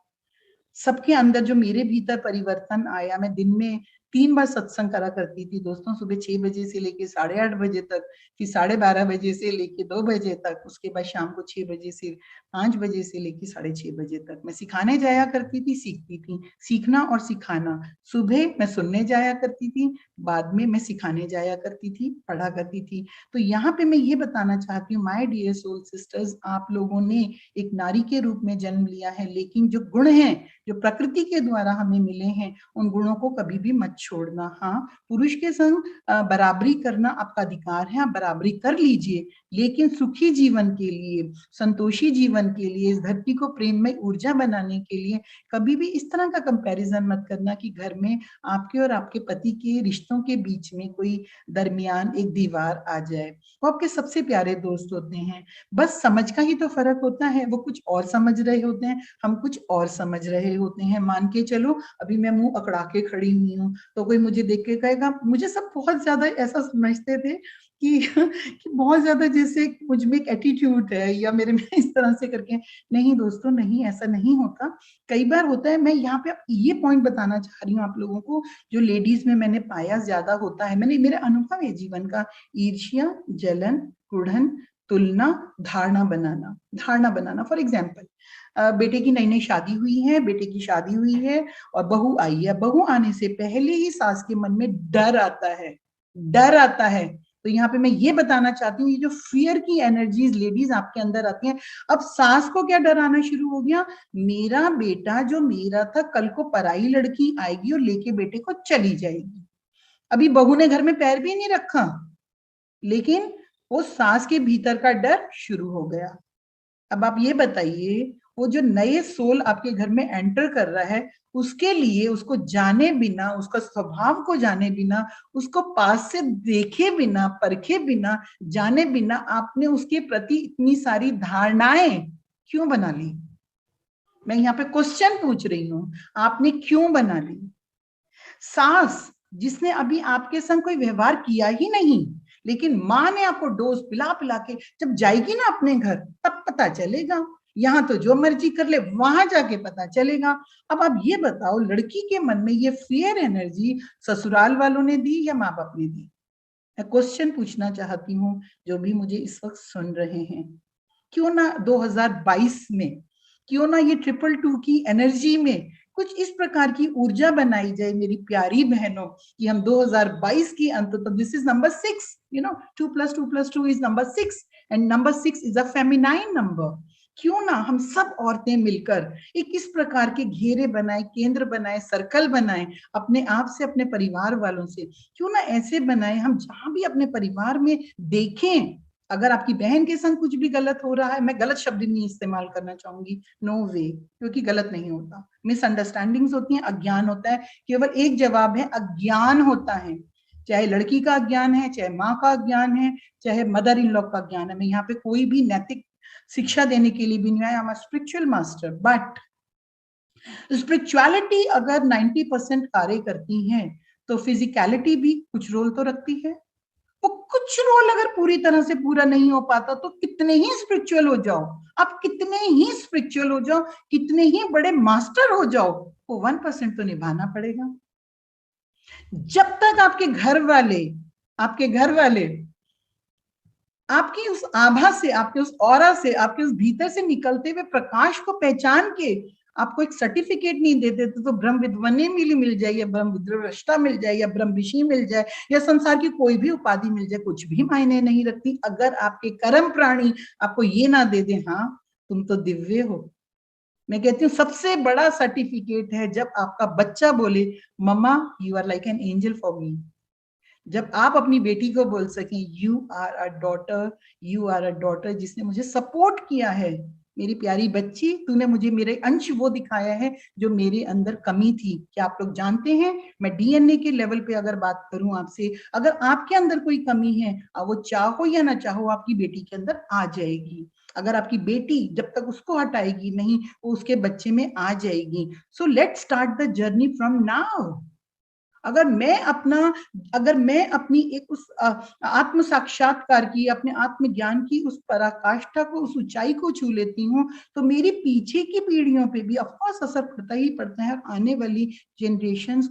सबके अंदर जो मेरे भीतर परिवर्तन आया। मैं दिन में 3 बार सत्संग करा करती थी दोस्तों, सुबह 6 बजे से लेके 8:30 बजे तक, फिर 12:30 बजे से लेके 2 बजे तक, उसके बाद शाम को 6 बजे से 5 बजे से लेके 6:30 बजे तक मैं सिखाने जाया करती थी, सीखती थी। सीखना और सिखाना, सुबह मैं सुनने जाया करती थी, बाद में मैं सिखाने जाया करती थी, पढ़ा करती थी। तो यहाँ पे मैं ये बताना चाहती हूँ, माय डियर सोल सिस्टर्स, आप लोगों ने एक नारी के रूप में जन्म लिया है, लेकिन जो गुण हैं, जो प्रकृति के द्वारा हमें मिले हैं, उन गुणों को कभी भी मत छोड़ना। हाँ, पुरुष के संग बराबरी करना आपका अधिकार है, आप बराबरी कर लीजिए, लेकिन सुखी जीवन के लिए, संतोषी जीवन के लिए, इस धरती को प्रेममय ऊर्जा बनाने के लिए कभी भी इस तरह का कंपैरिजन मत करना कि घर में आपके और आपके पति के रिश्तों के बीच में कोई दरमियान एक दीवार आ जाए। वो आपके सबसे प्यारे दोस्त होते हैं, बस समझ का ही तो फर्क होता है। वो कुछ और समझ रहे होते हैं, हम कुछ और समझ रहे होते हैं। मान के चलो, अभी मैं मुंह अकड़ा के खड़ी हुई हूँ, तो कोई मुझे देख के कहेगा, मुझे सब बहुत ज्यादा ऐसा समझते थे कि, कि बहुत ज्यादा जैसे मुझ में एक एटीट्यूड है, या मेरे में इस तरह से करके। नहीं दोस्तों, नहीं, ऐसा नहीं होता। कई बार होता है। मैं यहाँ पे ये पॉइंट बताना चाह रही हूँ आप लोगों को, जो लेडीज में मैंने पाया ज्यादा होता है, मैंने, मेरा अनुभव है जीवन का, ईर्ष्या, जलन, कुढ़न, तुलना, धारणा बनाना। धारणा बनाना, फॉर एग्जाम्पल, बेटे की नई नई शादी हुई है, बेटे की शादी हुई है और बहू आई है। बहू आने से पहले ही सास के मन में डर आता है, डर आता है। तो तो यहाँ पे मैं ये बताना चाहती हूँ, ये जो फियर की एनर्जीज लेडीज आपके अंदर आती हैं, अब सास को क्या डराना शुरू हो गया, मेरा बेटा जो मेरा था कल को पराई लड़की आएगी और लेके बेटे को चली जाएगी। अभी बहू ने घर में पैर भी नहीं रखा, लेकिन वो सास के भीतर का डर शुरू हो गया। अब आप ये बताइए, वो जो नए सोल आपके घर में एंटर कर रहा है, उसके लिए उसको जाने बिना, उसका स्वभाव को जाने बिना, उसको पास से देखे बिना, परखे बिना, जाने बिना आपने उसके प्रति इतनी सारी धारणाएं क्यों बना ली? मैं यहाँ पे क्वेश्चन पूछ रही हूं, आपने क्यों बना ली? सास जिसने अभी आपके संग कोई व्यवहार किया ही नहीं, लेकिन माँ ने आपको डोज पिला पिला के जब जाएगी ना अपने घर तब पता चलेगा, यहाँ तो जो मर्जी कर ले, वहां जाके पता चलेगा। अब आप ये बताओ, लड़की के मन में ये फियर एनर्जी ससुराल वालों ने दी या माँ बाप ने दी? मैं क्वेश्चन पूछना चाहती हूँ जो भी मुझे इस वक्त सुन रहे हैं, क्यों ना 2022 में, क्यों ना ये 222 की एनर्जी में कुछ इस प्रकार की ऊर्जा बनाई जाए मेरी प्यारी बहनों, कि हम 2022 की अंत तक, this is number 6, you know 2+2+2 is number 6 and number 6 is a feminine number. क्यों ना हम सब औरतें मिलकर एक इस प्रकार के घेरे बनाए, केंद्र बनाए, सर्कल बनाए, अपने आप से, अपने परिवार वालों से, क्यों ना ऐसे बनाए हम जहां भी अपने परिवार में देखें, अगर आपकी बहन के संग कुछ भी गलत हो रहा है, मैं गलत शब्द नहीं इस्तेमाल करना चाहूंगी, नो वे, क्योंकि गलत नहीं होता, मिसअंडरस्टैंडिंग्स होती हैं, अज्ञान होता है, केवल एक जवाब है, अज्ञान होता है। चाहे लड़की का अज्ञान है, चाहे माँ का अज्ञान है, चाहे मदर इन लॉ का अज्ञान है। मैं यहाँ पे कोई भी नैतिक शिक्षा देने के लिए भी नहीं आया, I am spiritual master, but spirituality अगर 90% कार्य करती है तो फिजिकलिटी भी कुछ रोल तो रखती है। वो कुछ रोल अगर पूरी तरह से पूरा नहीं हो पाता तो कितने ही स्पिरिचुअल हो जाओ, आप कितने ही स्पिरिचुअल हो जाओ, कितने ही बड़े मास्टर हो जाओ, वो 1% तो निभाना पड़ेगा। जब तक आपके घर वाले आपकी उस आभा से, आपके उस ऑरा से, आपके उस भीतर से निकलते हुए प्रकाश को पहचान के आपको एक सर्टिफिकेट नहीं देते तो ब्रह्म विद्वने मिल जाए, या ब्रह्म विद्रष्टा मिल जाए, या ब्रह्म ऋषि मिल जाए, या संसार की कोई भी उपाधि मिल जाए, कुछ भी मायने नहीं रखती अगर आपके कर्म प्राणी आपको ये ना दे दे, हाँ तुम तो दिव्य हो। मैं कहती हूँ सबसे बड़ा सर्टिफिकेट है जब आपका बच्चा बोले, mama you are like an angel for me. जब आप अपनी बेटी को बोल सकें, you are a daughter, you are a daughter जिसने मुझे सपोर्ट किया है, मेरी प्यारी बच्ची, तूने मुझे मेरे अंश वो दिखाया है जो मेरे अंदर कमी थी। क्या आप लोग जानते हैं, मैं डीएनए के लेवल पे अगर बात करूं आपसे, अगर आपके अंदर कोई कमी है, वो चाहो या ना चाहो आपकी बेटी के अंदर आ जाएगी। अगर आपकी बेटी जब तक उसको हटाएगी नहीं, वो उसके बच्चे में आ जाएगी। So let's start the journey from now. अगर मैं अपनी एक उस आत्म साक्षात्कार की, अपने आत्म ज्ञान की उस पराकाष्ठा को, उस ऊंचाई को छू लेती हूँ, तो मेरी पीछे की पीढ़ियों पे भी ऑफकोर्स असर पड़ता ही पड़ता है। आने वाली जनरेशन्स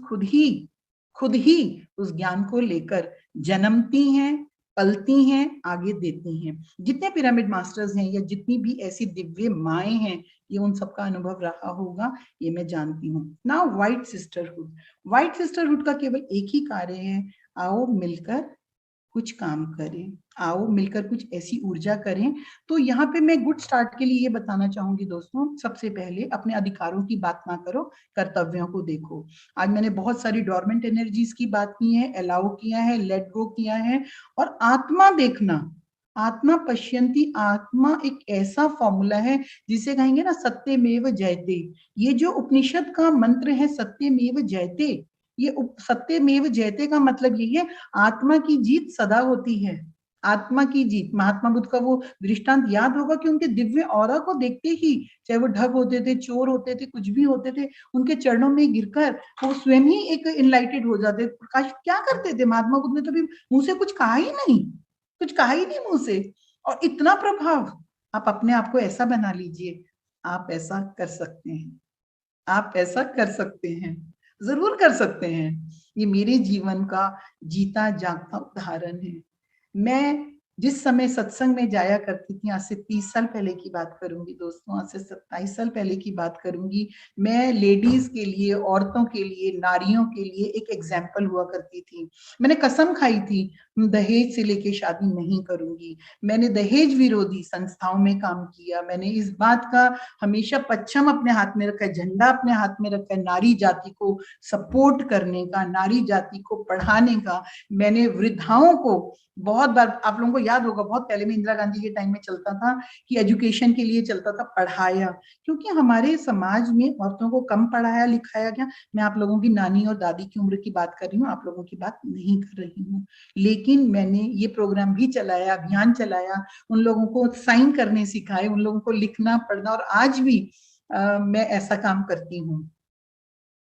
खुद ही उस ज्ञान को लेकर जन्मती हैं, पलती हैं, आगे देती हैं। जितने पिरामिड मास्टर्स हैं या जितनी भी ऐसी दिव्य माएं हैं, ये उन सबका अनुभव रहा होगा, ये मैं जानती हूँ। नाउ व्हाइट सिस्टरहुड का केवल एक ही कार्य है, आओ मिलकर कुछ काम करें, आओ मिलकर कुछ ऐसी ऊर्जा करें। तो यहाँ पे मैं गुड स्टार्ट के लिए ये बताना चाहूंगी दोस्तों, सबसे पहले अपने अधिकारों की बात ना करो, कर्तव्यों को देखो। आज मैंने बहुत सारी डोरमेंट एनर्जीज की बात की है, अलाउ किया है, लेट गो किया है, और आत्मा देखना, आत्मा पश्यंती, आत्मा एक ऐसा फॉर्मूला है जिसे कहेंगे ना सत्यमेव जयते। ये जो उपनिषद का मंत्र है सत्यमेव जयते, ये सत्यमेव जयते का मतलब यही है, आत्मा की जीत सदा होती है। आत्मा की जीत, महात्मा बुद्ध का वो दृष्टांत याद होगा कि उनके दिव्य ऑरा को देखते ही, चाहे वो ठग होते थे, चोर होते थे, कुछ भी होते थे, उनके चरणों में गिरकर वो स्वयं ही एक इनलाइटेड हो जाते। प्रकाश क्या करते थे महात्मा बुद्ध ने, तो भी मुंह से कुछ कहा ही नहीं, कुछ कहा ही नहीं मुंह से, और इतना प्रभाव। आप अपने आप को ऐसा बना लीजिए, आप ऐसा कर सकते हैं, आप ऐसा कर सकते हैं, जरूर कर सकते हैं। ये मेरे जीवन का जीता जागता उदाहरण है। मैं जिस समय सत्संग में जाया करती थी, आज से 30 साल पहले की बात करूंगी दोस्तों, आज से 27 साल पहले की बात करूंगी, मैं लेडीज के लिए, औरतों के लिए, नारियों के लिए एक एग्जाम्पल हुआ करती थी। मैंने कसम खाई थी दहेज से लेके शादी नहीं करूंगी। मैंने दहेज विरोधी संस्थाओं में काम किया। मैंने इस बात का हमेशा पच्छम अपने हाथ में रखा है, झंडा अपने हाथ में रखा है, नारी जाति को सपोर्ट करने का, नारी जाति को पढ़ाने का। मैंने वृद्धाओं को बहुत बार, आप लोगों को याद होगा बहुत पहले में इंदिरा गांधी के टाइम में चलता था कि एजुकेशन के लिए चलता था, पढ़ाया, क्योंकि हमारे समाज में औरतों को कम पढ़ाया लिखाया गया। मैं आप लोगों की नानी और दादी की उम्र की बात कर रही हूँ, आप लोगों की बात नहीं कर रही हूँ। लेकिन मैंने ये प्रोग्राम भी चलाया, अभियान चलाया, उन लोगों को साइन करने सिखाए, उन लोगों को लिखना पढ़ना, और आज भी मैं ऐसा काम करती हूँ।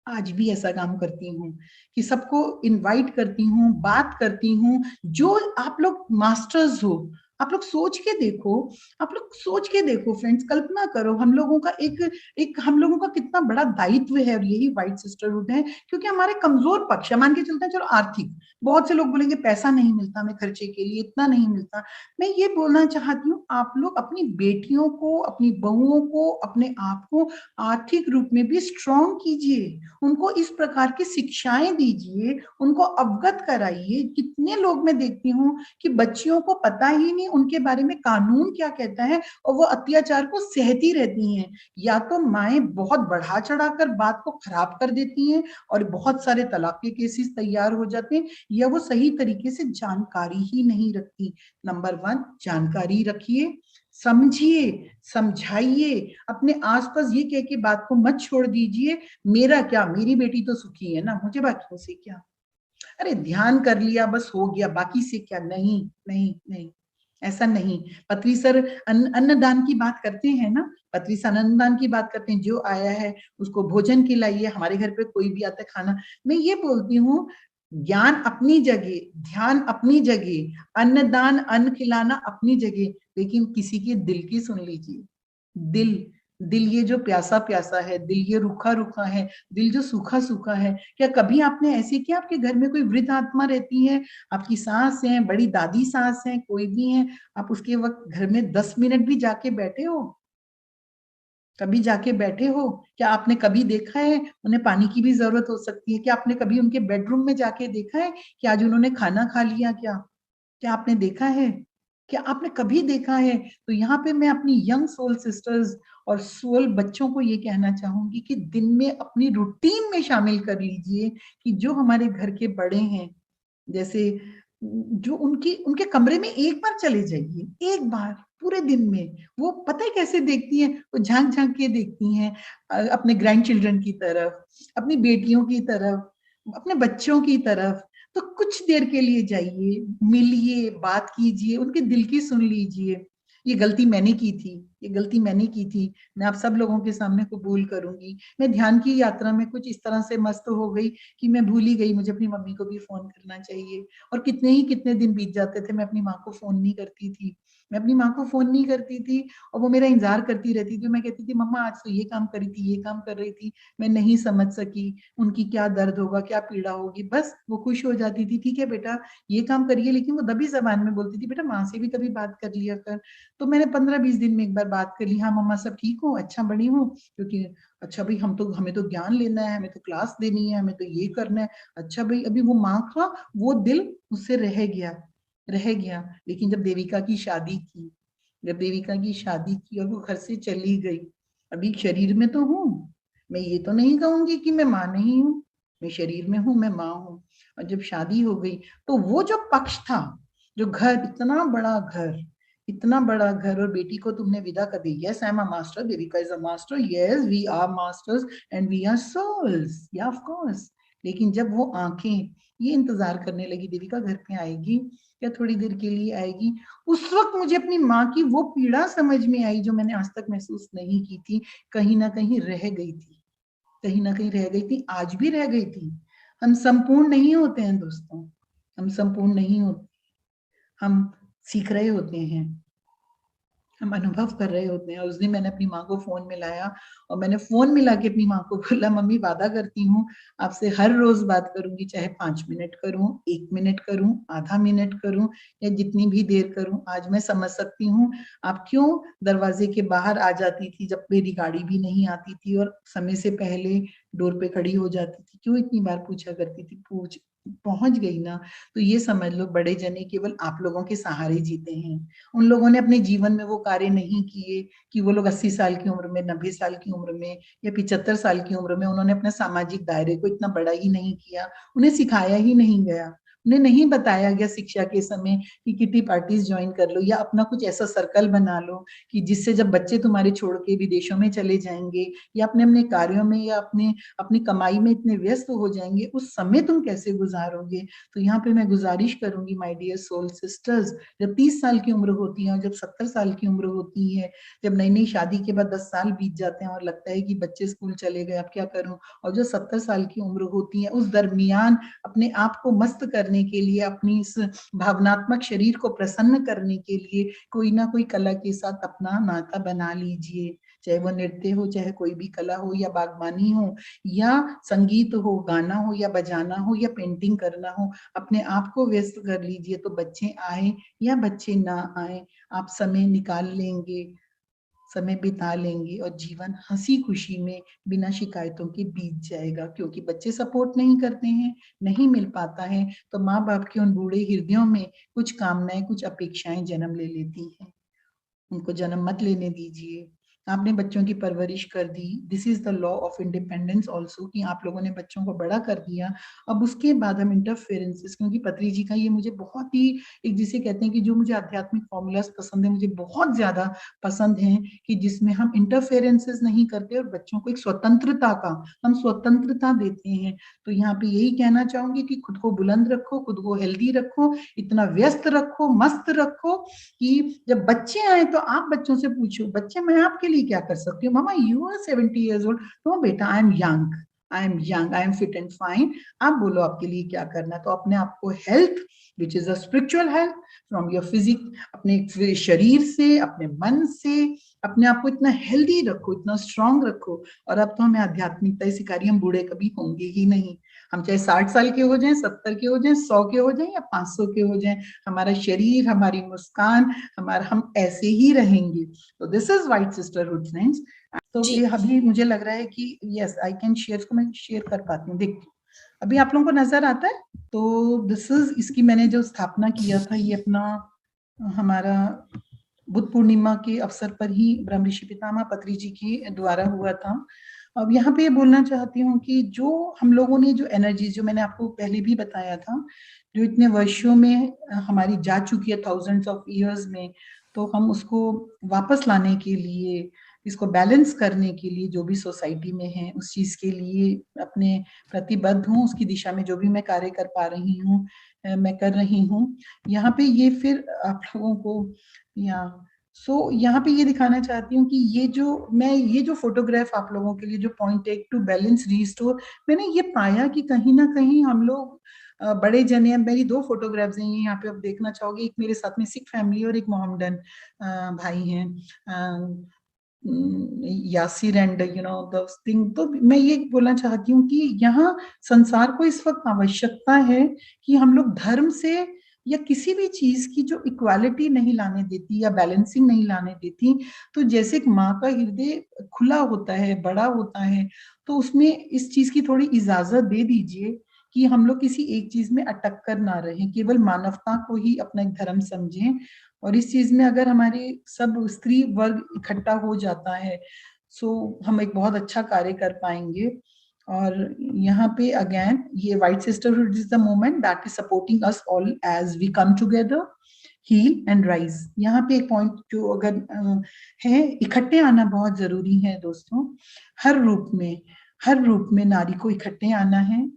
आज भी ऐसा काम करती हूँ कि सबको इनवाइट करती हूँ, बात करती हूँ। जो आप लोग मास्टर्स हो, आप लोग सोच के देखो, आप लोग सोच के देखो फ्रेंड्स, कल्पना करो हम लोगों का एक हम लोगों का कितना बड़ा दायित्व है। और यही व्हाइट सिस्टरहुड है, क्योंकि हमारे कमजोर पक्ष मान के चलते हैं। चलो आर्थिक, बहुत से लोग बोलेंगे पैसा नहीं मिलता हमें खर्चे के लिए, इतना नहीं मिलता। मैं ये बोलना चाहती हूँ, आप लोग अपनी बेटियों को, अपनी बहुओं को, अपने आप को आर्थिक रूप में भी स्ट्रॉन्ग कीजिए, उनको इस प्रकार की शिक्षाएं दीजिए, उनको अवगत कराइए। कितने लोग मैं देखती हूँ कि बच्चियों को पता ही नहीं उनके बारे में कानून क्या कहता है, और वो अत्याचार को सहती रहती हैं। या तो माएं बहुत बढ़ा चढ़ाकर बात को खराब कर देती हैं और बहुत सारे तलाक के केसेस तैयार हो जाते हैं, या वो सही तरीके से जानकारी ही नहीं रखती। नंबर 1, जानकारी रखिए, समझिए, समझाइए, अपने आसपास ये कह के बात को मत छोड़ दीजिए मेरा क्या, मेरी बेटी तो सुखी है ना, मुझे बाकियों से क्या। अरे ध्यान कर लिया बस हो गया, बाकी से क्या, नहीं नहीं नहीं, ऐसा नहीं। पत्री सर अन्नदान की बात करते हैं ना, पत्री सर अन्नदान की बात करते हैं, जो आया है उसको भोजन खिलाइए। हमारे घर पे कोई भी आता है खाना, मैं ये बोलती हूँ, ज्ञान अपनी जगह, ध्यान अपनी जगह, अन्नदान अन्न खिलाना अपनी जगह, लेकिन किसी के दिल की सुन लीजिए। दिल, दिल ये जो प्यासा प्यासा है, दिल ये रूखा रूखा है, दिल जो सूखा सूखा है। क्या कभी आपने ऐसे किया, आपके घर में कोई वृद्ध आत्मा रहती है, आपकी सास है, बड़ी दादी सास है, कोई भी है, आप उसके वक्त घर में 10 मिनट भी जाके बैठे हो? कभी जाके बैठे हो? क्या आपने कभी देखा है, उन्हें पानी की भी जरूरत हो सकती है, क्या आपने कभी उनके बेडरूम में जाके देखा है कि आज उन्होंने खाना खा लिया क्या? क्या आपने देखा है? क्या आपने कभी देखा है? तो यहाँ पे मैं अपनी यंग सोल सिस्टर्स और सोल बच्चों को ये कहना चाहूंगी कि दिन में अपनी रूटीन में शामिल कर लीजिए कि जो हमारे घर के बड़े हैं, जैसे जो उनकी उनके कमरे में एक बार चले जाइए, एक बार पूरे दिन में। वो पता है कैसे देखती हैं, वो झांक झांक के देखती हैं अपने ग्रैंड चिल्ड्रन की तरफ, अपनी बेटियों की तरफ, अपने बच्चों की तरफ। तो कुछ देर के लिए जाइए, मिलिए, बात कीजिए, उनके दिल की सुन लीजिए। ये गलती मैंने की थी, ये गलती मैंने की थी, मैं आप सब लोगों के सामने कबूल करूंगी। मैं ध्यान की यात्रा में कुछ इस तरह से मस्त हो गई कि मैं भूल ही गई मुझे अपनी मम्मी को भी फोन करना चाहिए। और कितने ही कितने दिन बीत जाते थे, मैं अपनी माँ को फोन नहीं करती थी, मैं अपनी माँ को फोन नहीं करती थी, और वो मेरा इंतजार करती रहती थी। मैं कहती थी मम्मा आज तो ये काम करी थी, ये काम कर रही थी, मैं नहीं समझ सकी उनकी क्या दर्द होगा, क्या पीड़ा होगी। बस वो खुश हो जाती थी, ठीक है बेटा ये काम करिए, लेकिन वो दबी जबान में बोलती थी, बेटा माँ से भी कभी बात कर लिया कर। तो मैंने 15-20 दिन में एक बार बात कर ली, हाँ मम्मा सब ठीक हो, अच्छा बड़ी हूँ, क्योंकि अच्छा भाई हम तो, हमें तो ज्ञान लेना है, हमें तो क्लास देनी है, हमें तो ये करना है। अच्छा भाई, अभी वो माँ का वो दिल उससे रह गया, रह गया। लेकिन जब देविका की शादी की, जब देविका की शादी की और वो घर से चली गई, अभी शरीर में तो हूँ, मैं ये तो नहीं कहूंगी कि मैं माँ नहीं हूँ, मैं शरीर में हूँ, मैं माँ हूँ। और जब शादी हो गई तो वो जो पक्ष था, जो घर, इतना बड़ा घर, इतना बड़ा घर, और बेटी को तुमने विदा कर दी, yes I am a master, Devika is a master, yes we are masters and we are souls, yeah of course. लेकिन जब वो आंखें ये इंतजार करने लगी देविका घर पे आएगी या थोड़ी देर के लिए आएगी, उस वक्त मुझे अपनी माँ की वो पीड़ा समझ में आई जो मैंने आज तक महसूस नहीं की थी। कहीं ना कहीं रह गई थी, कहीं ना कहीं रह गई थी, आज भी रह गई थी। हम संपूर्ण नहीं होते हैं दोस्तों, हम संपूर्ण नहीं होते, हम सीख रहे होते हैं। हम अनुभव कर रहे होते हैं। उस दिन मैंने अपनी माँ को फ़ोन मिलाया और मैंने फ़ोन मिला के अपनी माँ को बोला, मम्मी वादा करती हूँ आपसे हर रोज़ बात करूँगी, चाहे 5 मिनट करूँ, 1 मिनट करूँ, आधा मिनट करूँ या जितनी भी देर करूँ। आज मैं समझ सकती हूँ आप क्यों दरवाज़े के बाहर आ जाती थी जब मेरी गाड़ी भी नहीं आती थी और समय से पहले डोर पे खड़ी हो जाती थी। क्यों इतनी बार पूछा करती थी? पहुँच गई ना, तो ये समझ लो बड़े जने केवल आप लोगों के सहारे जीते हैं। उन लोगों ने अपने जीवन में वो कार्य नहीं किए कि वो लोग 80 साल की उम्र में, 90 साल की उम्र में या 75 साल की उम्र में उन्होंने अपने सामाजिक दायरे को इतना बड़ा ही नहीं किया। उन्हें सिखाया ही नहीं गया। उन्हें नहीं बताया गया शिक्षा के समय कि किटी पार्टीज़ जॉइन कर लो या अपना कुछ ऐसा सर्कल बना लो कि जिससे जब बच्चे तुम्हारे छोड़ के विदेशों में चले जाएँगे या अपने-अपने कार्यों में या अपनी कमाई में इतने व्यस्त हो जाएँगे, उस समय तुम कैसे गुज़ारोगे? तो यहाँ पे मैं गुज़ारिश करूँगी माय डियर सोल सिस्टर्स, जब 30 साल की उम्र होती है और जब 70 साल की उम्र होती है, जब नई-नई शादी के बाद 10 साल बीत जाते हैं और लगता है कि बच्चे स्कूल चले गए, अब क्या करूँ? और जो 70 साल की उम्र होती है, उस दरमियान अपने आप को मस्त करने के लिए, अपनी इस भावनात्मक शरीर को प्रसन्न करने के लिए कोई ना कोई कला के साथ अपना नाता बना लीजिए। चाहे वो नृत्य हो, चाहे कोई भी कला हो या बागवानी हो या संगीत हो, गाना हो या बजाना हो या पेंटिंग करना हो, अपने आप को व्यस्त कर लीजिए तो बच्चे आएँ या बच्चे ना आएँ, आप समय निकाल लेंगे, समय बिता लेंगे और जीवन हँसी-खुशी में बिना शिकायतों के बीत जाएगा क्योंकि बच्चे सपोर्ट नहीं करते हैं, नहीं मिल पाता है, तो माँ-बाप के उन बूढ़े हृदयों में कुछ कामनाएँ, कुछ अपेक्षाएँ जन्म ले लेती हैं। उनको जन्म मत लेने दीजिए। आपने बच्चों की परवरिश कर दी, this is the law of independence also कि आप लोगों ने बच्चों को बड़ा कर दिया। अब उसके बाद हम इंटरफेरेंसेस क्योंकि पत्री जी का ये मुझे बहुत ही एक जिसे कहते हैं कि जो मुझे आध्यात्मिक फ़ॉर्मूलाज़ पसंद है, मुझे बहुत ज़्यादा पसंद हैं कि जिसमें हम इंटरफेरेंसेस नहीं करते और बच्चों को एक स्वतंत्रता का हम स्वतंत्रता देते हैं। तो यहाँ पे यही कहना चाहूँगी कि खुद को बुलंद रखो, खुद को हेल्दी रखो, इतना व्यस्त रखो, मस्त रखो कि जब बच्चे आए तो आप बच्चों से पूछो, बच्चे मैं आपके लिए क्या कर सकती हूँ? Mama you are 70 years old, no बेटा I am young, I am fit and fine, आप बोलो आपके लिए क्या करना है? तो अपने आप को health which is a spiritual health from your physique अपने शरीर से, अपने मन से, अपने आप को इतना हेल्दी रखो, इतना स्ट्रॉन्ग रखो और अब तो हमें आध्यात्मिकता ही सिखा रही है, हम बूढ़े कभी होंगे ही नहीं। हम चाहे 60 साल के हो जाएँ, 70 के हो जाएँ, 100 के हो जाएँ या 500 के हो जाएँ, हमारा शरीर, हमारी मुस्कान, हमारा हम ऐसे ही रहेंगे। तो this is white sisterhood friends. तो
जी।
ये अभी मुझे लग रहा है कि यस आई कैन शेयर इसको मैं शेयर कर पाती हूँ। देखिए, अभी आप लोगों को नज़र आता है? तो दिस इज़ इसकी मैंने जो स्थापना किया था ये अपना हमारा बुद्ध पूर्णिमा के अवसर पर ही ब्रह्म ऋषि पितामह पत्री जी के द्वारा हुआ था। अब यहाँ पे ये बोलना चाहती हूँ कि जो हम लोगों ने जो एनर्जीज़ जो मैंने आपको पहले भी बताया था, जो इतने वर्षों में हमारी जा चुकी है थाउज़ेंड्स ऑफ ईयर्स में, तो हम उसको वापस लाने के लिए, इसको बैलेंस करने के लिए जो भी सोसाइटी में है, उस चीज़ के लिए अपने प्रतिबद्ध हूँ, उसकी दिशा में जो भी मैं कार्य कर पा रही हूँ मैं कर रही हूँ। यहाँ पे ये फिर आप लोगों को या यहाँ पे ये दिखाना चाहती हूँ कि ये जो फ़ोटोग्राफ आप लोगों के लिए जो point take to balance restore मैंने ये पाया कि कहीं न कहीं हम लोग बड़े जने अब मेरी 2 फ़ोटोग्राफ्स हैं, ये यहाँ पे आप देखना चाहोगे, एक मेरे साथ में सिख फैमिली और एक मोहम्मडन भाई हैं। Yasir and you know those thing तो मैं ये बोलना चाहती हूँ कि यहाँ संसार को इस वक़्त आवश्यकता है कि हम लोग धर्म से या किसी भी चीज़ की जो इक्वालिटी नहीं लाने देती या बैलेंसिंग नहीं लाने देती, तो जैसे एक माँ का हृदय खुला होता है, बड़ा होता है, तो उसमें इस चीज़ की थोड़ी इजाज़त दे दीजिए कि हम लोग किसी एक चीज़ में अटक कर ना रहें, केवल मानवता को ही अपना एक धर्म समझें और इस चीज़ में अगर हमारे सब स्त्री वर्ग इकट्ठा हो जाता है, सो हम एक बहुत अच्छा कार्य कर पाएँगे। और यहाँ पे अगेन ये white sisterhood is the movement that is supporting us all as we come together, heal and rise. यहाँ पे एक पॉइंट जो अगर है, इकट्ठे आना बहुत ज़रूरी है दोस्तों। हर रूप में नारी को इकट्ठे आना है,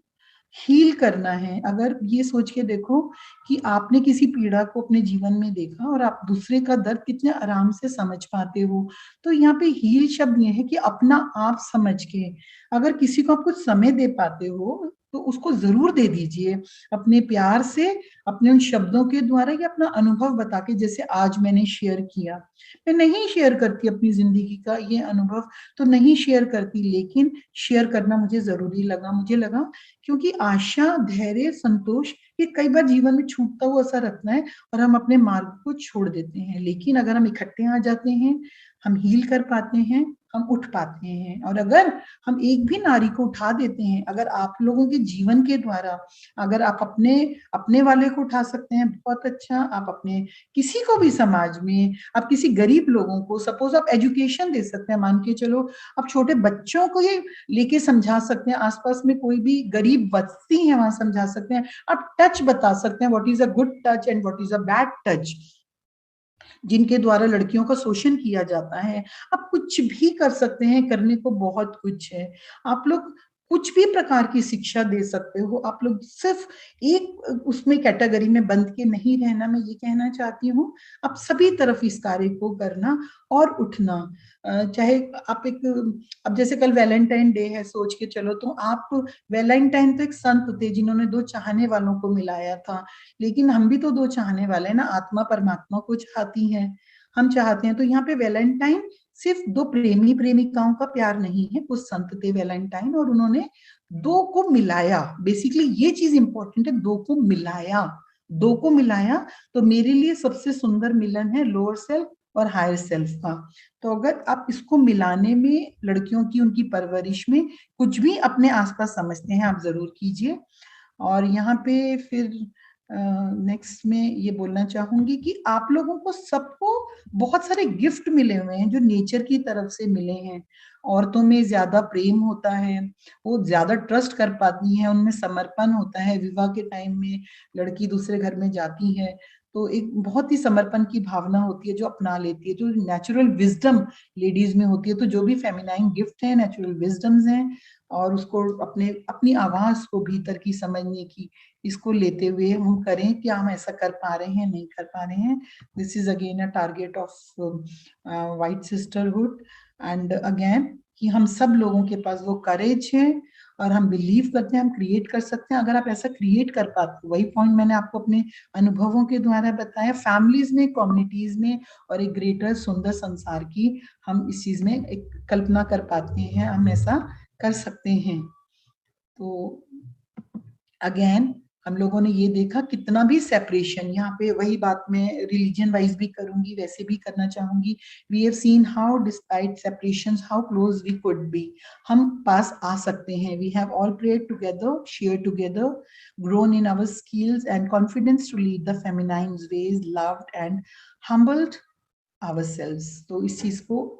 हील करना है। अगर ये सोच के देखो कि आपने किसी पीड़ा को अपने जीवन में देखा और आप दूसरे का दर्द कितने आराम से समझ पाते हो, तो यहाँ पे हील शब्द ये है कि अपना आप समझ के अगर किसी को आप कुछ समय दे पाते हो, तो उसको जरूर दे दीजिए, अपने प्यार से, अपने उन शब्दों के द्वारा या अपना अनुभव बता के, जैसे आज मैंने शेयर किया। मैं नहीं शेयर करती अपनी जिंदगी का ये अनुभव, तो नहीं शेयर करती, लेकिन शेयर करना मुझे जरूरी लगा, मुझे लगा क्योंकि आशा, धैर्य, संतोष ये कई बार जीवन में छूटता हुआ सा रखना है और हम अपने मार्ग को छोड़ देते हैं। लेकिन अगर हम इकट्ठे आ जाते हैं, हम हील कर पाते हैं, हम उठ पाते हैं। और अगर हम एक भी नारी को उठा देते हैं, अगर आप लोगों के जीवन के द्वारा, अगर आप अपने अपने वाले को उठा सकते हैं, बहुत अच्छा। आप अपने किसी को भी समाज में, आप किसी गरीब लोगों को, सपोज आप एजुकेशन दे सकते हैं, मान के चलो आप छोटे बच्चों को ये लेके समझा सकते हैं, आसपास में कोई भी गरीब बस्ती है वहां समझा सकते हैं, आप टच बता सकते हैं, what is a good touch and what is a bad touch, जिनके द्वारा लड़कियों का शोषण किया जाता है। आप कुछ भी कर सकते हैं, करने को बहुत कुछ है। आप लोग कुछ भी प्रकार की शिक्षा दे सकते हो। आप लोग सिर्फ एक उसमें कैटेगरी में बंद के नहीं रहना, मैं ये कहना चाहती हूँ। आप सभी तरफ इस कार्य को करना और उठना। चाहे आप एक, अब जैसे कल वैलेंटाइन डे है, सोच के चलो तो आप, वैलेंटाइन तो एक संत थे जिन्होंने दो चाहने वालों को मिलाया था, लेकिन हम भी तो दो चाहने वाले हैं ना, आत्मा परमात्मा को चाहती है, हम चाहते हैं। तो यहाँ पे वैलेंटाइन सिर्फ दो प्रेमी प्रेमिकाओं का प्यार नहीं है, कुछ संत थे वैलेंटाइन और उन्होंने दो को मिलाया। बेसिकली ये चीज इंपॉर्टेंट है, दो को मिलाया, दो को मिलाया। तो मेरे लिए सबसे सुंदर मिलन है लोअर सेल्फ और हायर सेल्फ का। तो अगर आप इसको मिलाने में, लड़कियों की उनकी परवरिश में कुछ भी अपने आसपास समझते हैं, आप जरूर कीजिए। और यहाँ पे फिर नेक्स्ट में ये बोलना चाहूंगी कि आप लोगों को सबको बहुत सारे गिफ्ट मिले हुए हैं जो नेचर की तरफ से मिले हैं। औरतों में ज्यादा प्रेम होता है, वो ज्यादा ट्रस्ट कर पाती हैं, उनमें समर्पण होता है। विवाह के टाइम में लड़की दूसरे घर में जाती है तो एक बहुत ही समर्पण की भावना होती है जो अपना लेती है, जो नेचुरल विजडम लेडीज में होती है। तो जो भी फेमिनाइन गिफ्ट है, नेचुरल विजडम्स हैं, और उसको अपने अपनी आवाज को भीतर की समझने की, इसको लेते हुए हम करें, क्या हम ऐसा कर पा रहे हैं, नहीं कर पा रहे हैं। This is again a target of white sisterhood. And again कि हम सब लोगों के पास वो करेज है और हम बिलीव करते हैं हम क्रिएट कर सकते हैं। अगर आप ऐसा क्रिएट कर पाते, वही पॉइंट मैंने आपको अपने अनुभवों के द्वारा बताया, फैमिलीज में, कम्युनिटीज में, और एक ग्रेटर सुंदर संसार की हम इस चीज में एक कल्पना कर पाते हैं, हम ऐसा कर सकते हैं। तो अगेन हम लोगों ने ये देखा कितना भी सेपरेशन, यहाँ पे वही बात मैं रिलीजन वाइज भी करूंगी, वैसे भी करना चाहूंगी। We have seen how despite separations how close we could be, हम पास आ सकते हैं। We have all prayed together, share together, grown in our skills and confidence to lead the feminine ways, loved and humbled ourselves. तो इस चीज को,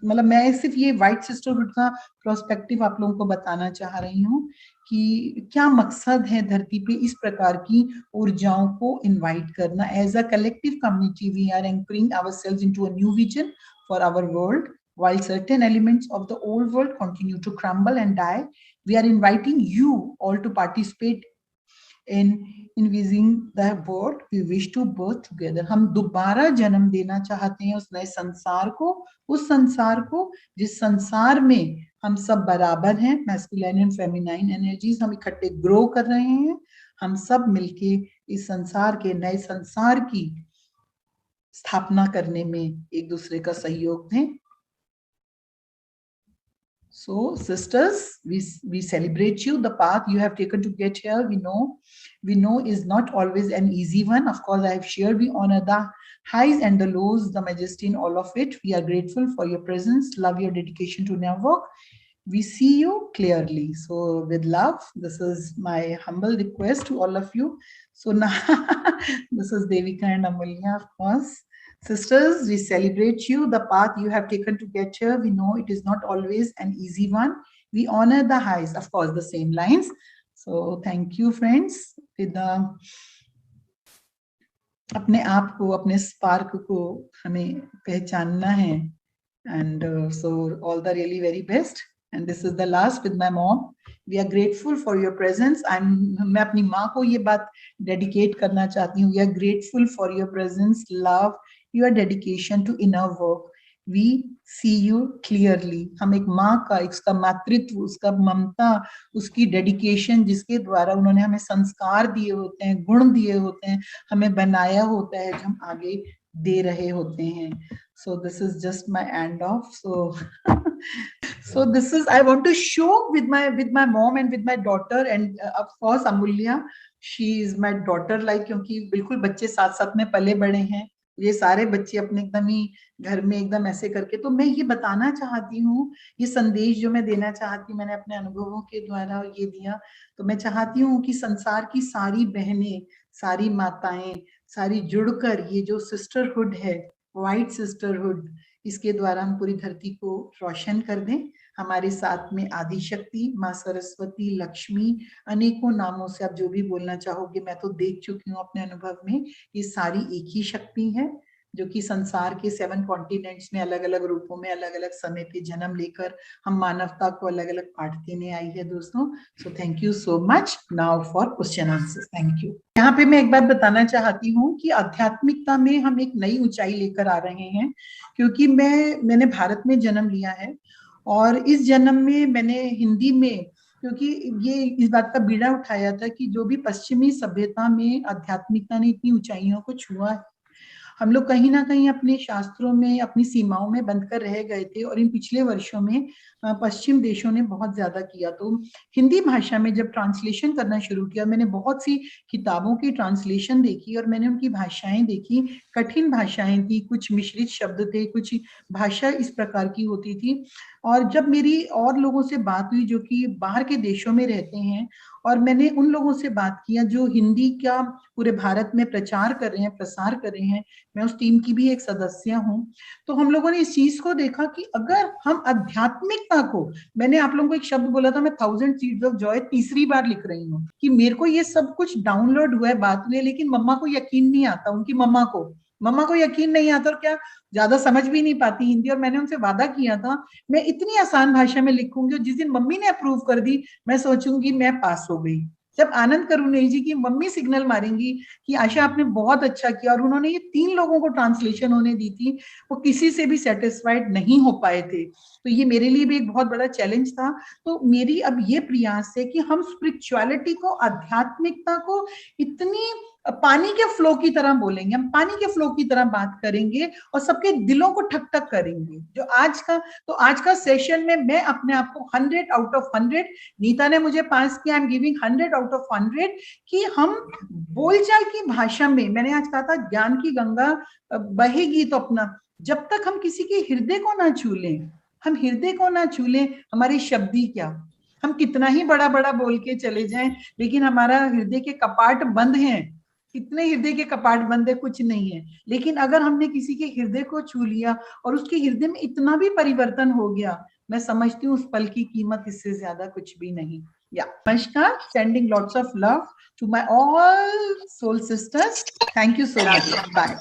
मतलब मैं सिर्फ ये व्हाइट सिस्टरहुड का प्रोस्पेक्टिव आप लोगों को बताना चाह रही हूँ कि क्या मकसद है धरती पे इस प्रकार की ऊर्जाओं को इनवाइट करना। As a collective community we are anchoring ourselves into a new vision for our world, while certain elements of the old world continue to crumble and die. We are inviting you all to participate in envisaging the world we wish to birth together. हम दोबारा जन्म देना चाहते हैं उस नए संसार को, उस संसार को जिस संसार में हम सब बराबर हैं, मैस्कुलिन एंड फेमिनाइन एनर्जीज हम इकट्ठे ग्रो कर रहे हैं। हम सब मिलके इस संसार के, नए संसार की स्थापना करने में एक दूसरे का सहयोग दें। So, sisters, we celebrate you. The path you have taken to get here, we know is not always an easy one. Of course, I have shared. We honor the highs and the lows, the majesty in all of it. We are grateful for your presence, love your dedication to our work. We see you clearly. So, with love, this is my humble request to all of you. So now, this is Devika and Amulya, of course. Sisters, we celebrate you. The path you have taken to get here, we know it is not always an easy one. We honor the highs, of course, the same lines. So thank you, friends. With the अपने आप को, अपने spark को हमें पहचानना है, and so all the really very best. And this is the last with my mom. We are grateful for your presence. मैं अपनी माँ को ये बात dedicate करना चाहती हूँ. We are grateful for your presence, love, your dedication to inner work. We see you clearly. हम एक माँ का, उसका मातृत्व, उसका ममता, उसकी डेडिकेशन, जिसके द्वारा उन्होंने हमें संस्कार दिए होते हैं, गुण दिए होते हैं, हमें बनाया होता है, जो हम आगे दे रहे होते हैं। So this is just my end off. So this is, I want to show with my mom and with my daughter, and of course Amulya, she is my daughter like, क्योंकि बिल्कुल बच्चे साथ साथ में पले बड़े हैं, ये सारे बच्चे अपने एकदम ही घर में एकदम ऐसे करके। तो मैं ये बताना चाहती हूँ, ये संदेश जो मैं देना चाहती हूँ, मैंने अपने अनुभवों के द्वारा ये दिया। तो मैं चाहती हूँ कि संसार की सारी बहनें, सारी माताएं, सारी जुड़कर ये जो सिस्टरहुड है, व्हाइट सिस्टरहुड, इसके द्वारा हम पूरी धरती को रोशन कर दें। हमारे साथ में आदि शक्ति, माँ सरस्वती, लक्ष्मी, अनेकों नामों से आप जो भी बोलना चाहोगे, मैं तो देख चुकी हूँ अपने अनुभव में, ये सारी एक ही शक्ति है, जो कि संसार के 7 कॉन्टिनेंट्स में अलग अलग रूपों में, अलग अलग समय पे जन्म लेकर हम मानवता को अलग अलग पाठ देने आई है दोस्तों। So thank you so much. Now for question answer. Thank you. यहाँ पे मैं एक बात बताना चाहती हूँ कि आध्यात्मिकता में हम एक नई ऊंचाई लेकर आ रहे हैं, क्योंकि मैंने भारत में जन्म लिया है, और इस जन्म में मैंने हिंदी में, क्योंकि ये इस बात का बीड़ा उठाया था कि जो भी पश्चिमी सभ्यता में आध्यात्मिकता ने इतनी ऊंचाइयों को छुआ है, हम लोग कहीं ना कहीं अपने शास्त्रों में अपनी सीमाओं में बंद कर रह गए थे, और इन पिछले वर्षों में पश्चिम देशों ने बहुत ज्यादा किया। तो हिंदी भाषा में जब ट्रांसलेशन करना शुरू किया, मैंने बहुत सी किताबों की ट्रांसलेशन देखी, और मैंने उनकी भाषाएं देखी। कठिन भाषाएं थी, कुछ मिश्रित शब्द थे, कुछ भाषा इस प्रकार की होती थी। और जब मेरी और लोगों से बात हुई जो कि बाहर के देशों में रहते हैं, और मैंने उन लोगों से बात किया जो हिंदी का पूरे भारत में प्रचार कर रहे हैं, प्रसार कर रहे हैं, मैं उस टीम की भी एक सदस्य हूँ, तो हम लोगों ने इस चीज को देखा कि अगर हम आध्यात्मिकता को, मैंने आप लोगों को एक शब्द बोला था, मैं 1000 सीड्स ऑफ जॉय तीसरी बार लिख रही हूँ, कि मेरे को ये सब कुछ डाउनलोड हुआ है बात में, लेकिन मम्मा को यकीन नहीं आता, उनकी मम्मा को यकीन नहीं आता, और क्या ज्यादा समझ भी नहीं पाती हिंदी। और मैंने उनसे वादा किया था, मैं इतनी आसान भाषा में लिखूंगी, और जिस दिन मम्मी ने अप्रूव कर दी, मैं सोचूंगी मैं पास हो गई। जब आनंद करुणेश जी की मम्मी सिग्नल मारेंगी कि आशा आपने बहुत अच्छा किया, और उन्होंने ये 3 लोगों को ट्रांसलेशन होने दी थी, वो किसी से भी सेटिस्फाइड नहीं हो पाए थे, तो ये मेरे लिए भी एक बहुत बड़ा चैलेंज था। तो मेरी अब ये प्रयास है कि हम स्पिरिचुअलिटी को, आध्यात्मिकता को इतनी पानी के फ्लो की तरह बोलेंगे, हम पानी के फ्लो की तरह बात करेंगे, और सबके दिलों को ठक ठक करेंगे। जो आज का सेशन में मैं अपने आप को 100 आउट ऑफ 100, नीता ने मुझे पास किया, I am giving 100 out of 100, कि हम बोलचाल की भाषा में, मैंने आज कहा था ज्ञान की गंगा बहेगी तो अपना, जब तक हम किसी के हृदय को ना छू लें, हम हृदय को ना छू लें, हमारी शब्दी क्या, हम कितना ही बड़ा बड़ा बोल के चले जाएं, लेकिन हमारा हृदय के कपाट बंद हैं, कितने हृदय के कपाट बंद है, कुछ नहीं है। लेकिन अगर हमने किसी के हृदय को छू लिया, और उसके हृदय में इतना भी परिवर्तन हो गया, मैं समझती हूँ उस पल की कीमत इससे ज्यादा कुछ भी नहीं। या नमस्कार, sending lots of love to my all soul sisters. Thank you so much. Bye.